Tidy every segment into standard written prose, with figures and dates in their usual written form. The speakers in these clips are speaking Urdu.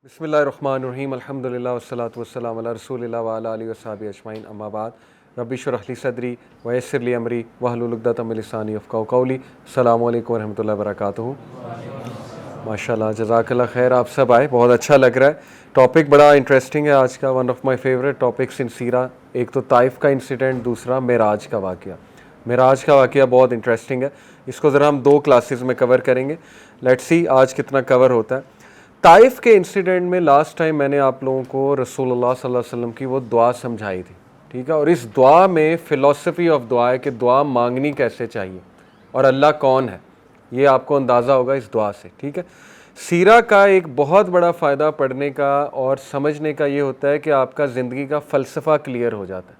بسم اللہ الرحمن الرحیم الحمدللہ والصلاۃ والسلام علی رسول اللہ وعلی آلہ وصحبہ اجمعین اما بعد رب اشرح لی صدری ویسر لی امری واحلل عقدۃ من لسانی یفقہوا قولی۔ السلام علیکم ورحمۃ اللہ وبرکاتہ۔ ماشاءاللہ جزاک اللہ خیر، آپ سب آئے، بہت اچھا لگ رہا ہے۔ ٹاپک بڑا انٹرسٹنگ ہے آج کا، one of my favourite topics in سیرہ۔ ایک تو طائف کا انسیڈنٹ، دوسرا معراج کا واقعہ۔ معراج کا واقعہ بہت انٹرسٹنگ ہے، اس کو ذرا ہم 2 کلاسز میں کور کریں گے۔ لیٹس سی آج کتنا کور ہوتا ہے۔ طائف کے انسیڈنٹ میں لاسٹ ٹائم میں نے آپ لوگوں کو رسول اللہ صلی اللہ علیہ وسلم کی وہ دعا سمجھائی تھی، ٹھیک ہے، اور اس دعا میں فلسفی آف دعا ہے کہ دعا مانگنی کیسے چاہیے اور اللہ کون ہے، یہ آپ کو اندازہ ہوگا اس دعا سے، ٹھیک ہے۔ سیرہ کا ایک بہت بڑا فائدہ پڑھنے کا اور سمجھنے کا یہ ہوتا ہے کہ آپ کا زندگی کا فلسفہ کلیئر ہو جاتا ہے،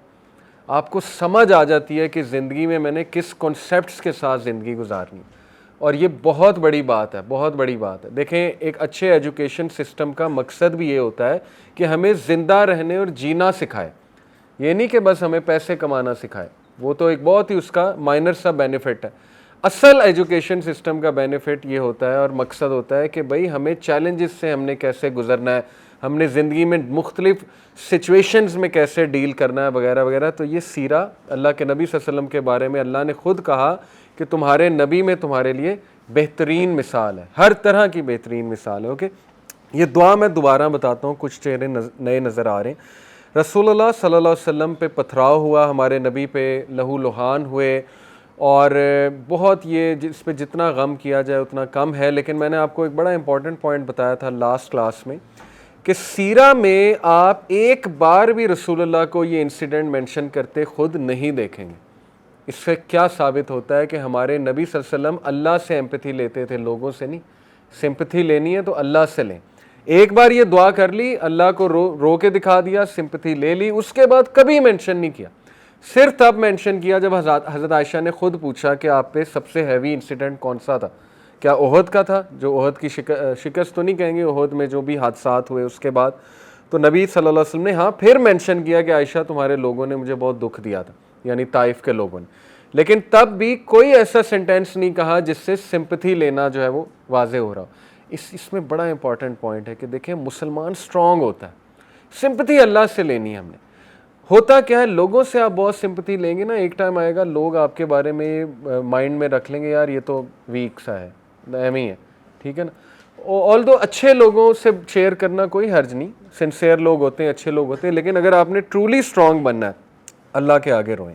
آپ کو سمجھ آ جاتی ہے کہ زندگی میں نے کس کانسیپٹس کے ساتھ زندگی گزارنی ہے، اور یہ بہت بڑی بات ہے، بہت بڑی بات ہے۔ دیکھیں، ایک اچھے ایجوکیشن سسٹم کا مقصد بھی یہ ہوتا ہے کہ ہمیں زندہ رہنے اور جینا سکھائے، یہ نہیں کہ بس ہمیں پیسے کمانا سکھائے، وہ تو ایک بہت ہی اس کا مائنر سا بینیفٹ ہے۔ اصل ایجوکیشن سسٹم کا بینیفٹ یہ ہوتا ہے اور مقصد ہوتا ہے کہ بھئی ہمیں چیلنجز سے ہم نے کیسے گزرنا ہے، ہم نے زندگی میں مختلف سچویشنز میں کیسے ڈیل کرنا ہے وغیرہ وغیرہ۔ تو یہ سیرہ اللہ کے نبی صلی اللہ علیہ وسلم کے بارے میں اللہ نے خود کہا کہ تمہارے نبی میں تمہارے لیے بہترین مثال ہے، ہر طرح کی بہترین مثال ہے۔ اوکے، یہ دعا میں دوبارہ بتاتا ہوں، کچھ چہرے نئے نظر آ رہے ہیں۔ رسول اللہ صلی اللہ علیہ وسلم پہ پتھراؤ ہوا، ہمارے نبی پہ لہو لہان ہوئے، اور بہت یہ اس پہ جتنا غم کیا جائے اتنا کم ہے۔ لیکن میں نے آپ کو ایک بڑا امپورٹنٹ پوائنٹ بتایا تھا لاسٹ کلاس میں کہ سیرہ میں آپ ایک بار بھی رسول اللہ کو یہ انسیڈنٹ مینشن کرتے خود نہیں دیکھیں گے۔ اس سے کیا ثابت ہوتا ہے کہ ہمارے نبی صلی اللہ علیہ وسلم اللہ سے ایمپتھی لیتے تھے، لوگوں سے نہیں۔ سمپتھی لینی ہے تو اللہ سے لیں۔ ایک بار یہ دعا کر لی، اللہ کو رو کے دکھا دیا، سمپتھی لے لی، اس کے بعد کبھی مینشن نہیں کیا۔ صرف تب مینشن کیا جب حضرت عائشہ نے خود پوچھا کہ آپ پہ سب سے ہیوی انسیڈنٹ کون سا تھا؟ کیا احد کا تھا؟ جو احد کی شکست تو نہیں کہیں گے، احد میں جو بھی حادثات ہوئے اس کے بعد تو نبی صلی اللہ علیہ وسلم نے ہاں پھر مینشن کیا کہ عائشہ تمہارے لوگوں نے مجھے بہت دکھ دیا تھا، یعنی طائف کے لوگوں نے۔ لیکن تب بھی کوئی ایسا سینٹینس نہیں کہا جس سے سمپتھی لینا جو ہے وہ واضح ہو رہا ہو۔ اس میں بڑا امپورٹنٹ پوائنٹ ہے کہ دیکھیں، مسلمان سٹرونگ ہوتا ہے، سمپتھی اللہ سے لینی ہے ہم نے۔ ہوتا کیا ہے، لوگوں سے آپ بہت سمپتھی لیں گے نا، ایک ٹائم آئے گا لوگ آپ کے بارے میں مائنڈ میں رکھ لیں گے، یار یہ تو ویک سا ہے، اہم ہی ہے، ٹھیک ہے نا۔ آلدو اچھے لوگوں سے شیئر کرنا کوئی حرج نہیں، سنسیئر لوگ ہوتے ہیں، اچھے لوگ ہوتے ہیں، لیکن اگر آپ نے ٹرولی سٹرونگ بننا ہے اللہ کے آگے روئیں۔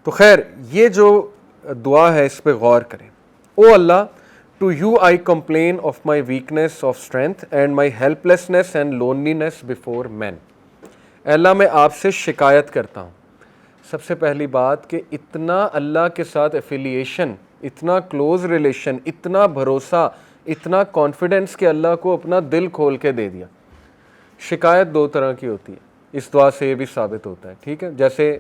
تو خیر، یہ جو دعا ہے اس پہ غور کریں۔ O Allah, to you I complain of my weakness of strength and my helplessness and loneliness before men. اے اللہ، میں آپ سے شکایت کرتا ہوں۔ سب سے پہلی بات کہ اتنا اللہ کے ساتھ ایفیلیشن، اتنا کلوز ریلیشن، اتنا بھروسہ، اتنا کانفیڈنس کہ اللہ کو اپنا دل کھول کے دے دیا۔ شکایت 2 طرح کی ہوتی ہے، اس دعا سے یہ بھی ثابت ہوتا ہے، ٹھیک ہے۔ جیسے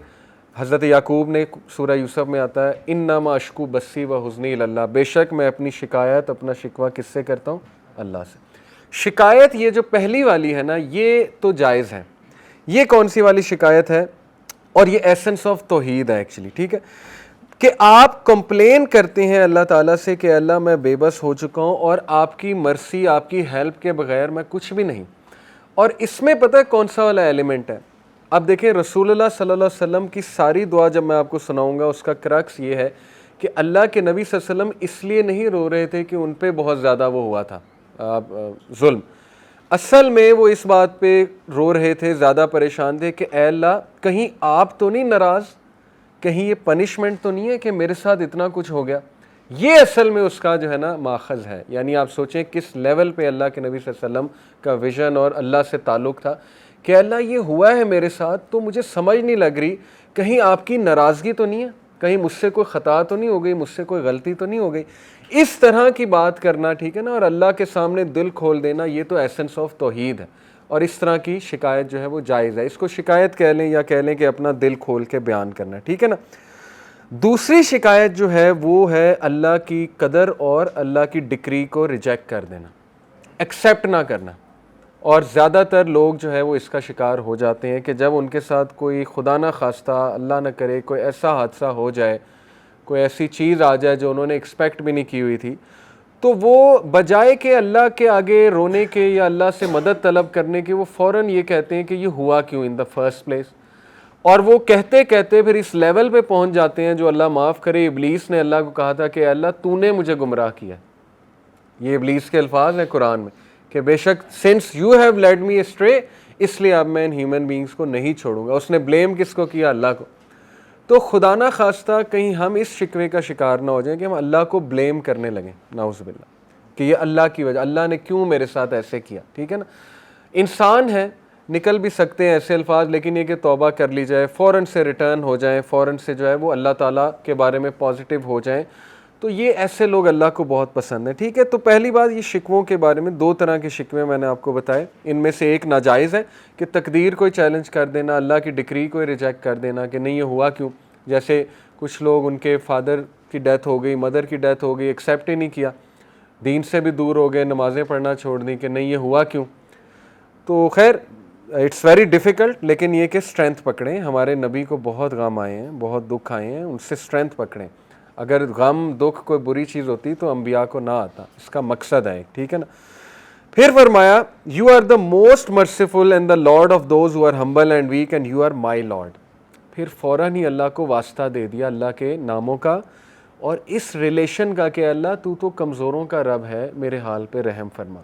حضرت یعقوب نے سورہ یوسف میں آتا ہے، انما اشکو بسی و حزنی الی اللہ، بے شک میں اپنی شکایت، اپنا شکوہ کس سے کرتا ہوں؟ اللہ سے۔ شکایت یہ جو پہلی والی ہے نا، یہ تو جائز ہے۔ یہ کون سی والی شکایت ہے؟ اور یہ ایسنس آف توحید ہے ایکچولی، ٹھیک ہے، کہ آپ کمپلین کرتے ہیں اللہ تعالیٰ سے کہ اللہ میں بے بس ہو چکا ہوں اور آپ کی مرسی، آپ کی ہیلپ کے بغیر میں کچھ بھی نہیں۔ اور اس میں پتہ ہے کون سا والا ایلیمنٹ ہے؟ اب دیکھیں، رسول اللہ صلی اللہ علیہ وسلم کی ساری دعا جب میں آپ کو سناؤں گا، اس کا کرکس یہ ہے کہ اللہ کے نبی صلی اللہ علیہ وسلم اس لیے نہیں رو رہے تھے کہ ان پہ بہت زیادہ وہ ہوا تھا ظلم، اصل میں وہ اس بات پہ رو رہے تھے، زیادہ پریشان تھے کہ اے اللہ، کہیں آپ تو نہیں ناراض، کہیں یہ پنشمنٹ تو نہیں ہے کہ میرے ساتھ اتنا کچھ ہو گیا۔ یہ اصل میں اس کا جو ہے نا ماخذ ہے، یعنی آپ سوچیں کس لیول پہ اللہ کے نبی صلی اللہ علیہ وسلم کا ویژن اور اللہ سے تعلق تھا کہ اللہ یہ ہوا ہے میرے ساتھ تو مجھے سمجھ نہیں لگ رہی، کہیں آپ کی ناراضگی تو نہیں ہے، کہیں مجھ سے کوئی خطا تو نہیں ہو گئی، مجھ سے کوئی غلطی تو نہیں ہو گئی۔ اس طرح کی بات کرنا، ٹھیک ہے نا، اور اللہ کے سامنے دل کھول دینا، یہ تو ایسنس آف توحید ہے، اور اس طرح کی شکایت جو ہے وہ جائز ہے۔ اس کو شکایت کہہ لیں یا کہہ لیں کہ اپنا دل کھول کے بیان کرنا، ٹھیک ہے نا۔ دوسری شکایت جو ہے وہ ہے اللہ کی قدر اور اللہ کی ڈکری کو ریجیکٹ کر دینا، ایکسیپٹ نہ کرنا۔ اور زیادہ تر لوگ جو ہے وہ اس کا شکار ہو جاتے ہیں کہ جب ان کے ساتھ کوئی خدا نہ خواستہ، اللہ نہ کرے، کوئی ایسا حادثہ ہو جائے، کوئی ایسی چیز آ جائے جو انہوں نے ایکسپیکٹ بھی نہیں کی ہوئی تھی، تو وہ بجائے کہ اللہ کے آگے رونے کے یا اللہ سے مدد طلب کرنے کے، وہ فوراً یہ کہتے ہیں کہ یہ ہوا کیوں ان دا فرسٹ پلیس. اور وہ کہتے کہتے پھر اس لیول پہ پہنچ جاتے ہیں جو اللہ معاف کرے. ابلیس نے اللہ کو کہا تھا کہ اللہ تو نے مجھے گمراہ کیا. یہ ابلیس کے الفاظ ہیں قرآن میں کہ بے شک since you have led me astray, اس لیے اب میں ان ہیومن بینگس کو نہیں چھوڑوں گا. اس نے بلیم کس کو کیا؟ اللہ کو. تو خدا نہ خواستہ کہیں ہم اس شکوے کا شکار نہ ہو جائیں کہ ہم اللہ کو بلیم کرنے لگیں، نعوذ باللہ، کہ یہ اللہ کی وجہ، اللہ نے کیوں میرے ساتھ ایسے کیا. ٹھیک ہے نا، انسان ہے، نکل بھی سکتے ہیں ایسے الفاظ، لیکن یہ کہ توبہ کر لی جائے، فوراً سے ریٹرن ہو جائیں، فوراً سے جو ہے وہ اللہ تعالیٰ کے بارے میں پازیٹیو ہو جائیں. تو یہ ایسے لوگ اللہ کو بہت پسند ہیں. ٹھیک ہے، تو پہلی بات یہ شکووں کے بارے میں، دو طرح کے شکوے میں نے آپ کو بتائے. ان میں سے ایک ناجائز ہے کہ تقدیر کو چیلنج کر دینا، اللہ کی ڈکری کو ریجیکٹ کر دینا کہ نہیں یہ ہوا کیوں. جیسے کچھ لوگ ان کے فادر کی ڈیتھ ہو گئی، مدر کی ڈیتھ ہو گئی، ایکسیپٹ ہی نہیں کیا، دین سے بھی دور ہو گئے، نمازیں پڑھنا چھوڑ دیں کہ نہیں یہ ہوا کیوں. تو خیر اٹس ویری ڈیفیکلٹ، لیکن یہ کہ اسٹرینتھ پکڑیں. ہمارے نبی کو بہت غم آئے ہیں، بہت دکھ آئے ہیں، ان سے اسٹرینتھ پکڑیں. اگر غم دکھ کوئی بری چیز ہوتی تو انبیاء کو نہ آتا، اس کا مقصد ہے. ٹھیک ہے نا. پھر فرمایا you are the most merciful and the lord of those who are humble and weak and you are my lord. پھر فوراً ہی اللہ کو واسطہ دے دیا اللہ کے ناموں کا اور اس ریلیشن کا کہ اللہ تو کمزوروں کا رب ہے، میرے حال پہ رحم فرما.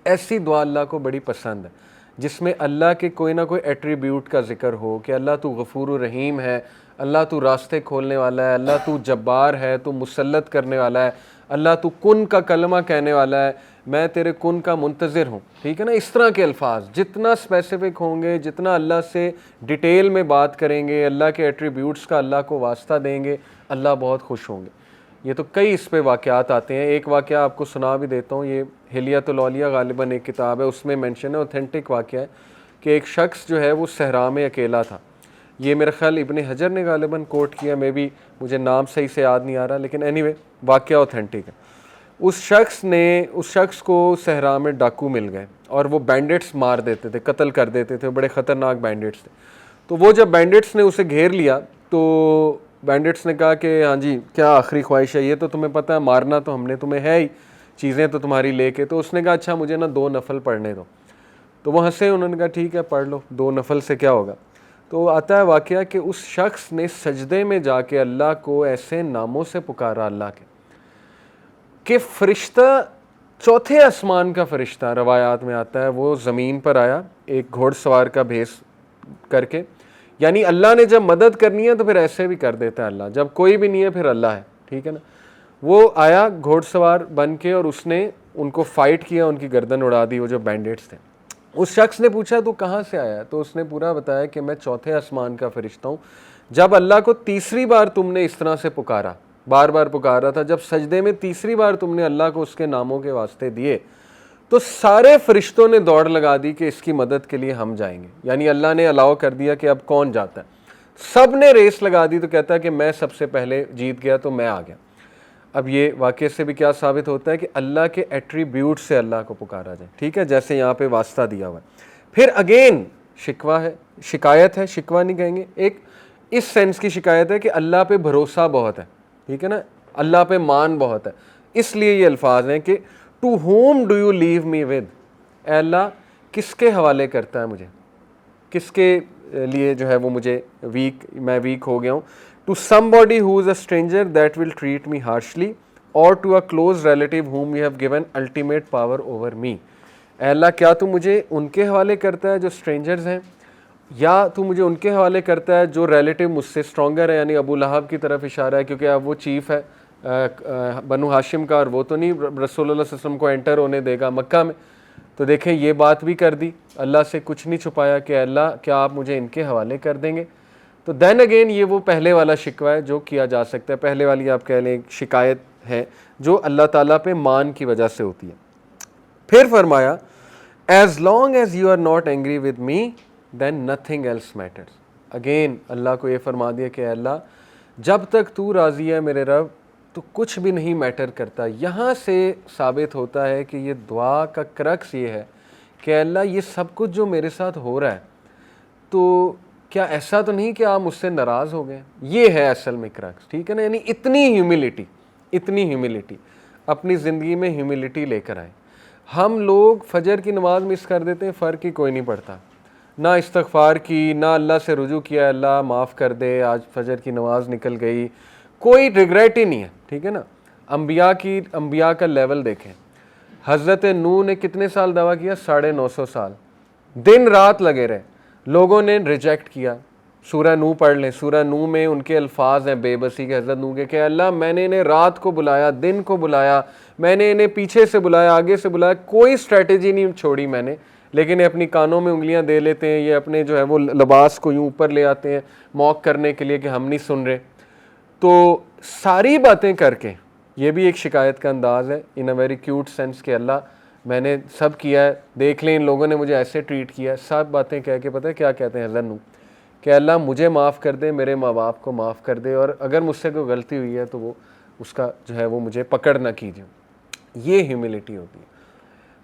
ایسی دعا اللہ کو بڑی پسند ہے جس میں اللہ کے کوئی نہ کوئی ایٹریبیوٹ کا ذکر ہو کہ اللہ تو غفور الرحیم ہے، اللہ تو راستے کھولنے والا ہے، اللہ تو جبار ہے، تو مسلط کرنے والا ہے، اللہ تو کن کا کلمہ کہنے والا ہے، میں تیرے کن کا منتظر ہوں. ٹھیک ہے نا. اس طرح کے الفاظ جتنا اسپیسیفک ہوں گے، جتنا اللہ سے ڈیٹیل میں بات کریں گے، اللہ کے ایٹریبیوٹس کا اللہ کو واسطہ دیں گے، اللہ بہت خوش ہوں گے. یہ تو کئی اس پہ واقعات آتے ہیں. ایک واقعہ آپ کو سنا بھی دیتا ہوں. یہ ہلیۃ الاولیاء غالباً ایک کتاب ہے، اس میں مینشن ہے، اوتھینٹک واقعہ ہے کہ ایک شخص جو ہے وہ صحرا میں اکیلا تھا. یہ میرا خیال ابن حجر نے غالباً کوٹ کیا، میں بھی مجھے نام صحیح سے یاد نہیں آ رہا، لیکن اینی وے واقعہ اوتھینٹک ہے. اس شخص کو صحرا میں ڈاکو مل گئے اور وہ بینڈٹس مار دیتے تھے، قتل کر دیتے تھے، بڑے خطرناک بینڈٹس تھے. تو وہ جب بینڈٹس نے اسے گھیر لیا تو بینڈٹس نے کہا کہ ہاں جی کیا آخری خواہش ہے، یہ تو تمہیں پتہ ہے مارنا تو ہم نے تمہیں ہے ہی، چیزیں تو تمہاری لے کے. تو اس نے کہا اچھا مجھے نا 2 نفل پڑھنے دو. تو وہ ہنسے، انہوں نے کہا ٹھیک ہے پڑھ لو، 2 نفل سے کیا ہوگا. تو آتا ہے واقعہ کہ اس شخص نے سجدے میں جا کے اللہ کو ایسے ناموں سے پکارا اللہ کے کہ فرشتہ، چوتھے آسمان کا فرشتہ روایات میں آتا ہے، وہ زمین پر آیا ایک گھوڑ سوار کا بھیس کر کے. یعنی اللہ نے جب مدد کرنی ہے تو پھر ایسے بھی کر دیتا ہے اللہ، جب کوئی بھی نہیں ہے پھر اللہ ہے. ٹھیک ہے نا. وہ آیا گھوڑ سوار بن کے اور اس نے ان کو فائٹ کیا، ان کی گردن اڑا دی، وہ جو بینڈٹس تھے. اس شخص نے پوچھا تو کہاں سے آیا؟ تو اس نے پورا بتایا کہ میں چوتھے آسمان کا فرشتہ ہوں. جب اللہ کو تیسری بار تم نے اس طرح سے پکارا، بار بار پکارا تھا، جب سجدے میں تیسری بار تم نے اللہ کو اس کے ناموں کے واسطے دیے تو سارے فرشتوں نے دوڑ لگا دی کہ اس کی مدد کے لیے ہم جائیں گے. یعنی اللہ نے الاؤ کر دیا کہ اب کون جاتا ہے. سب نے ریس لگا دی. تو کہتا ہے کہ میں سب سے پہلے جیت گیا تو میں آ گیا. اب یہ واقعے سے بھی کیا ثابت ہوتا ہے کہ اللہ کے ایٹریبیوٹ سے اللہ کو پکارا جائے. ٹھیک ہے، جیسے یہاں پہ واسطہ دیا ہوا ہے. پھر اگین شکوہ ہے، شکایت ہے، شکوہ نہیں کہیں گے، ایک اس سینس کی شکایت ہے کہ اللہ پہ بھروسہ بہت ہے. ٹھیک ہے نا، اللہ پہ مان بہت ہے. اس لیے یہ الفاظ ہیں کہ to whom do you leave me with, اے اللہ کس کے حوالے کرتا ہے مجھے، کس کے لیے جو ہے وہ مجھے میں ویک ہو گیا ہوں. To somebody who is a stranger that will treat me harshly اور to a close relative whom you have given ultimate power over me. اے اللہ کیا تو مجھے ان کے حوالے کرتا ہے جو اسٹرینجرز ہیں، یا تو مجھے ان کے حوالے کرتا ہے جو ریلیٹیو مجھ سے اسٹرانگر ہے. یعنی ابو لہب کی طرف اشارہ ہے کیونکہ اب وہ چیف ہے بنو ہاشم کا، اور وہ تو نہیں رسول اللہ صلی اللہ علیہ وسلم کو انٹر ہونے دے گا مکہ میں. تو دیکھیں یہ بات بھی کر دی، اللہ سے کچھ نہیں چھپایا کہ اللہ کیا آپ مجھے ان کے حوالے کر دیں گے. تو دین اگین یہ وہ پہلے والا شکوہ ہے جو کیا جا سکتا ہے. پہلے والی آپ کہہ لیں شکایت ہے جو اللہ تعالیٰ پہ مان کی وجہ سے ہوتی ہے. پھر فرمایا as long as you are not angry with me then nothing else matters. اگین اللہ کو یہ فرما دیا کہ اللہ جب تک تو راضی ہے میرے رب تو کچھ بھی نہیں میٹر کرتا. یہاں سے ثابت ہوتا ہے کہ یہ دعا کا کرکس یہ ہے کہ اللہ یہ سب کچھ جو میرے ساتھ ہو رہا ہے تو کیا ایسا تو نہیں کہ آپ مجھ سے ناراض ہو گئے. یہ ہے اصل میں کرکس. ٹھیک ہے نا، یعنی اتنی ہیوملٹی. اپنی زندگی میں ہیوملٹی لے کر آئیں. ہم لوگ فجر کی نماز مس کر دیتے ہیں, فرق ہی کوئی نہیں پڑتا, نہ استغفار کی, نہ اللہ سے رجوع کیا اللہ معاف کر دے, آج فجر کی نماز نکل گئی, کوئی ریگریٹ ہی نہیں ہے, ٹھیک ہے نا. انبیاء کا لیول دیکھیں, حضرت نوح نے کتنے سال دعویٰ کیا؟ 950 سال, دن رات لگے رہے, لوگوں نے ریجیکٹ کیا. سورہ نوح پڑھ لیں, سورہ نوح میں ان کے الفاظ ہیں بے بسی کے حضرت نوح کے کہ اللہ میں نے انہیں رات کو بلایا, دن کو بلایا, میں نے انہیں پیچھے سے بلایا, آگے سے بلایا, کوئی اسٹریٹجی نہیں چھوڑی میں نے, لیکن یہ اپنی کانوں میں انگلیاں دے لیتے ہیں, یہ اپنے جو ہے وہ لباس کو یوں اوپر لے آتے ہیں موک کرنے کے لیے کہ ہم نہیں سن رہے. تو ساری باتیں کر کے, یہ بھی ایک شکایت کا انداز ہے ان اے ویری کیوٹ سینس کہ اللہ میں نے سب کیا ہے, دیکھ لیں ان لوگوں نے مجھے ایسے ٹریٹ کیا ہے, سب باتیں کہہ کے پتہ ہے کیا کہتے ہیں حضرت نوح کہ اللہ مجھے معاف کر دے, میرے ماں باپ کو معاف کر دے, اور اگر مجھ سے کوئی غلطی ہوئی ہے تو وہ اس کا جو ہے وہ مجھے پکڑ نہ کیجیے. یہ ہیوملٹی ہوتی ہے.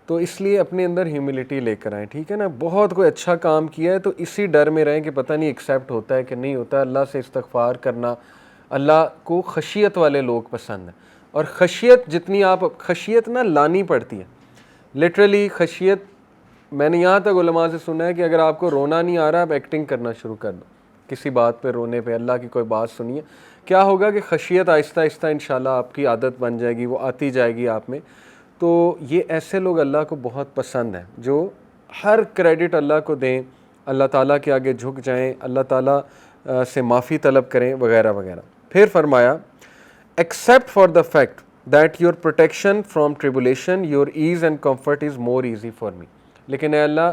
تو اس لیے اپنے اندر ہیوملٹی لے کر آئیں, ٹھیک ہے نا. بہت کوئی اچھا کام کیا ہے تو اسی ڈر میں رہیں کہ پتہ نہیں ایکسیپٹ ہوتا ہے کہ نہیں ہوتا. اللہ سے استغفار کرنا, اللہ کو خشیت والے لوگ پسند ہیں, اور خشیت جتنی آپ خشیت نہ لانی پڑتی ہے, لٹرلی خشیت. میں نے یہاں تک علماء سے سنا ہے کہ اگر آپ کو رونا نہیں آ رہا آپ ایکٹنگ کرنا شروع کر دو کسی بات پہ رونے پہ, اللہ کی کوئی بات سنیے, کیا ہوگا کہ خشیت آہستہ آہستہ انشاءاللہ آپ کی عادت بن جائے گی, وہ آتی جائے گی آپ میں. تو یہ ایسے لوگ اللہ کو بہت پسند ہیں جو ہر کریڈٹ اللہ کو دیں, اللہ تعالیٰ کے آگے جھک جائیں, اللہ تعالیٰ سے معافی طلب کریں وغیرہ وغیرہ. پھر فرمایا except for the fact that your protection from tribulation your as and comfort is more easy for me. لیکن اے اللہ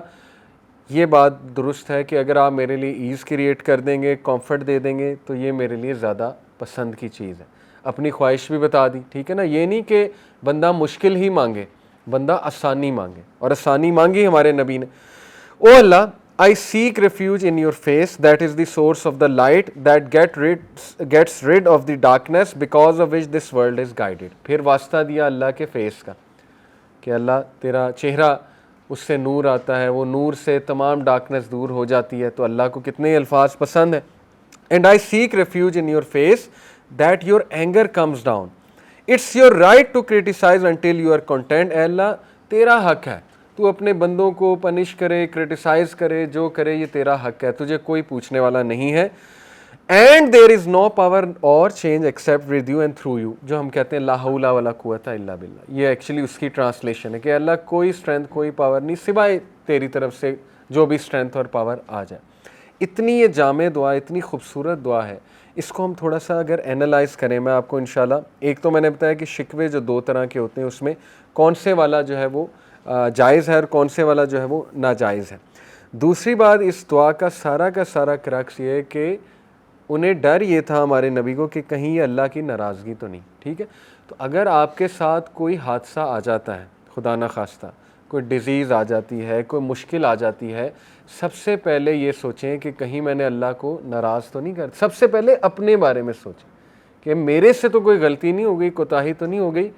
یہ بات درست ہے کہ اگر آپ میرے لیے ایز کریٹ کر دیں گے, کمفرٹ دے دیں گے, تو یہ میرے لیے زیادہ پسند کی چیز ہے. اپنی خواہش بھی بتا دی, ٹھیک ہے نا. یہ نہیں کہ بندہ مشکل ہی مانگے, بندہ آسانی مانگے, اور آسانی مانگی ہمارے نبی نے. او اللہ I seek refuge in your face that is the source of the light that gets rid of the darkness because of which this world is guided. پھر واسطہ دیا اللہ کے فیس کا کہ اللہ تیرا چہرہ, اس سے نور آتا ہے, وہ نور سے تمام ڈارکنس دور ہو جاتی ہے. تو اللہ کو کتنے الفاظ پسند ہیں. And I seek refuge in your face that your anger comes down. It's your right to criticize until you are content. اے اللہ تیرا حق ہے, تو اپنے بندوں کو پنش کرے, کرٹیسائز کرے, جو کرے یہ تیرا حق ہے, تجھے کوئی پوچھنے والا نہیں ہے. And there is no power or change except with you and through you. جو ہم کہتے ہیں لا حول ولا قوت الا باللہ, یہ ایکچولی اس کی ٹرانسلیشن ہے کہ اللہ کوئی اسٹرینتھ کوئی پاور نہیں سوائے تیری طرف سے جو بھی اسٹرینتھ اور پاور آ جائے. اتنی یہ جامع دعا, اتنی خوبصورت دعا ہے. اس کو ہم تھوڑا سا اگر اینالائز کریں, میں آپ کو انشاءاللہ, ایک تو میں نے بتایا کہ شکوے جو دو طرح کے ہوتے ہیں, اس میں کون سے والا جو ہے وہ جائز ہے اور کون سے والا جو ہے وہ ناجائز ہے. دوسری بات, اس دعا کا سارا کرکس یہ ہے کہ انہیں ڈر یہ تھا ہمارے نبی کو کہ کہیں یہ اللہ کی ناراضگی تو نہیں, ٹھیک ہے. تو اگر آپ کے ساتھ کوئی حادثہ آ جاتا ہے, خدا نہ خواستہ کوئی ڈیزیز آ جاتی ہے, کوئی مشکل آ جاتی ہے, سب سے پہلے یہ سوچیں کہ کہیں میں نے اللہ کو ناراض تو نہیں کر. سب سے پہلے اپنے بارے میں سوچیں کہ میرے سے تو کوئی غلطی نہیں ہو گئی, کوتاہی تو نہیں ہو گئی.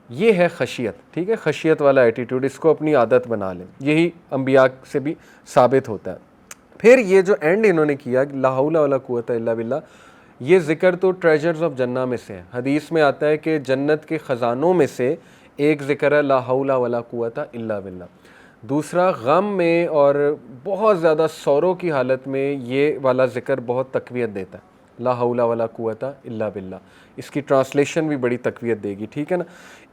یہ ہے خشیت, ٹھیک ہے, خشیت والا ایٹیٹیوڈ, اس کو اپنی عادت بنا لیں. یہی انبیاء سے بھی ثابت ہوتا ہے. پھر یہ جو اینڈ انہوں نے کیا لا حول ولا قوت الا باللہ, یہ ذکر تو ٹریجرز آف جنہ میں سے ہے. حدیث میں آتا ہے کہ جنت کے خزانوں میں سے ایک ذکر ہے لا حول ولا قوت الا باللہ. دوسرا غم میں اور بہت زیادہ سوروں کی حالت میں یہ والا ذکر بہت تقویت دیتا ہے, لا حول ولا قوت الا باللہ. اس کی ٹرانسلیشن بھی بڑی تقویت دے گی, ٹھیک ہے نا.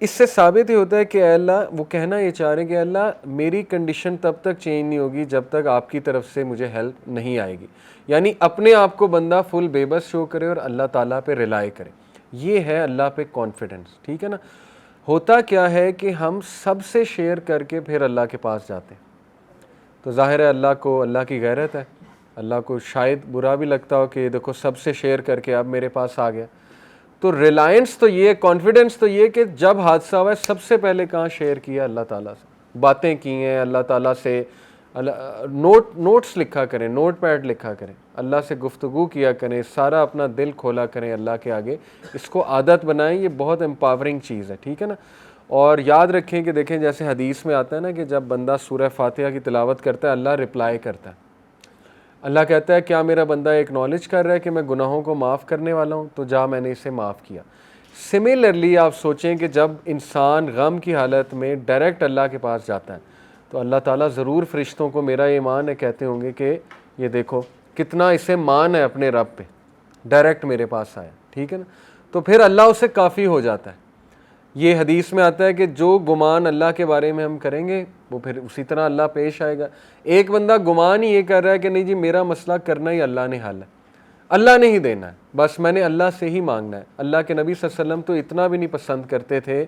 اس سے ثابت ہی ہوتا ہے کہ اے اللہ, وہ کہنا یہ چاہ رہے ہیں کہ اللہ میری کنڈیشن تب تک چینج نہیں ہوگی جب تک آپ کی طرف سے مجھے ہیلپ نہیں آئے گی. یعنی اپنے آپ کو بندہ فل بے بس شو کرے اور اللہ تعالیٰ پہ ریلائی کرے. یہ ہے اللہ پہ کانفیڈنس, ٹھیک ہے نا. ہوتا کیا ہے کہ ہم سب سے شیئر کر کے پھر اللہ کے پاس جاتے ہیں, تو ظاہر ہے اللہ کو اللہ کی غیرت ہے, اللہ کو شاید برا بھی لگتا ہو کہ دیکھو سب سے شیئر کر کے اب میرے پاس آ گیا. تو ریلائنس تو یہ, کانفیڈنس تو یہ کہ جب حادثہ ہوا ہے سب سے پہلے کہاں شیئر کیا اللہ تعالیٰ سے, باتیں کی ہیں اللہ تعالیٰ سے, نوٹس لکھا کریں, نوٹ پیڈ لکھا کریں, اللہ سے گفتگو کیا کریں, سارا اپنا دل کھولا کریں اللہ کے آگے. اس کو عادت بنائیں, یہ بہت امپاورنگ چیز ہے, ٹھیک ہے نا. اور یاد رکھیں کہ دیکھیں جیسے حدیث میں آتا ہے نا کہ جب بندہ سورہ فاتحہ کی تلاوت کرتا ہے اللہ رپلائی کرتا ہے. اللہ کہتا ہے کیا میرا بندہ ایکنالج کر رہا ہے کہ میں گناہوں کو معاف کرنے والا ہوں, تو جا میں نے اسے معاف کیا. سملرلی آپ سوچیں کہ جب انسان غم کی حالت میں ڈائریکٹ اللہ کے پاس جاتا ہے تو اللہ تعالیٰ ضرور فرشتوں کو، میرا ایمان ہے، کہتے ہوں گے کہ یہ دیکھو کتنا اسے مان ہے اپنے رب پہ، ڈائریکٹ میرے پاس آیا، ٹھیک ہے نا. تو پھر اللہ اسے کافی ہو جاتا ہے. یہ حدیث میں آتا ہے کہ جو گمان اللہ کے بارے میں ہم کریں گے وہ پھر اسی طرح اللہ پیش آئے گا. ایک بندہ گمان ہی یہ کر رہا ہے کہ نہیں جی میرا مسئلہ کرنا ہی اللہ نے حل ہے، اللہ نے ہی دینا ہے، بس میں نے اللہ سے ہی مانگنا ہے. اللہ کے نبی صلی اللہ علیہ وسلم تو اتنا بھی نہیں پسند کرتے تھے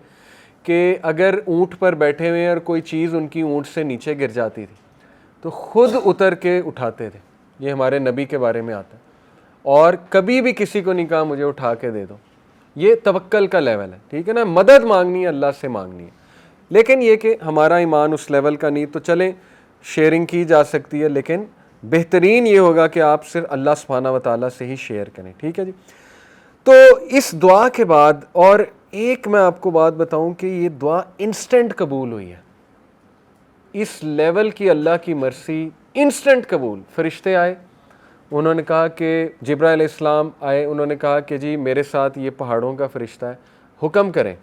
کہ اگر اونٹ پر بیٹھے ہوئے اور کوئی چیز ان کی اونٹ سے نیچے گر جاتی تھی تو خود اتر کے اٹھاتے تھے. یہ ہمارے نبی کے بارے میں آتا ہے. اور کبھی بھی کسی کو نہیں کہا مجھے اٹھا کے دے دو. یہ توکل کا لیول ہے، ٹھیک ہے نا. مدد مانگنی ہے، اللہ سے مانگنی ہے. لیکن یہ کہ ہمارا ایمان اس لیول کا نہیں، تو چلیں شیئرنگ کی جا سکتی ہے، لیکن بہترین یہ ہوگا کہ آپ صرف اللہ سبحانہ و تعالیٰ سے ہی شیئر کریں، ٹھیک ہے جی. تو اس دعا کے بعد اور ایک میں آپ کو بات بتاؤں کہ یہ دعا انسٹنٹ قبول ہوئی ہے. اس لیول کی اللہ کی مرسی انسٹنٹ قبول. فرشتے آئے، انہوں نے کہا کہ جبرائیل علیہ السلام آئے، انہوں نے کہا کہ جی میرے ساتھ یہ پہاڑوں کا فرشتہ ہے، حکم کریں،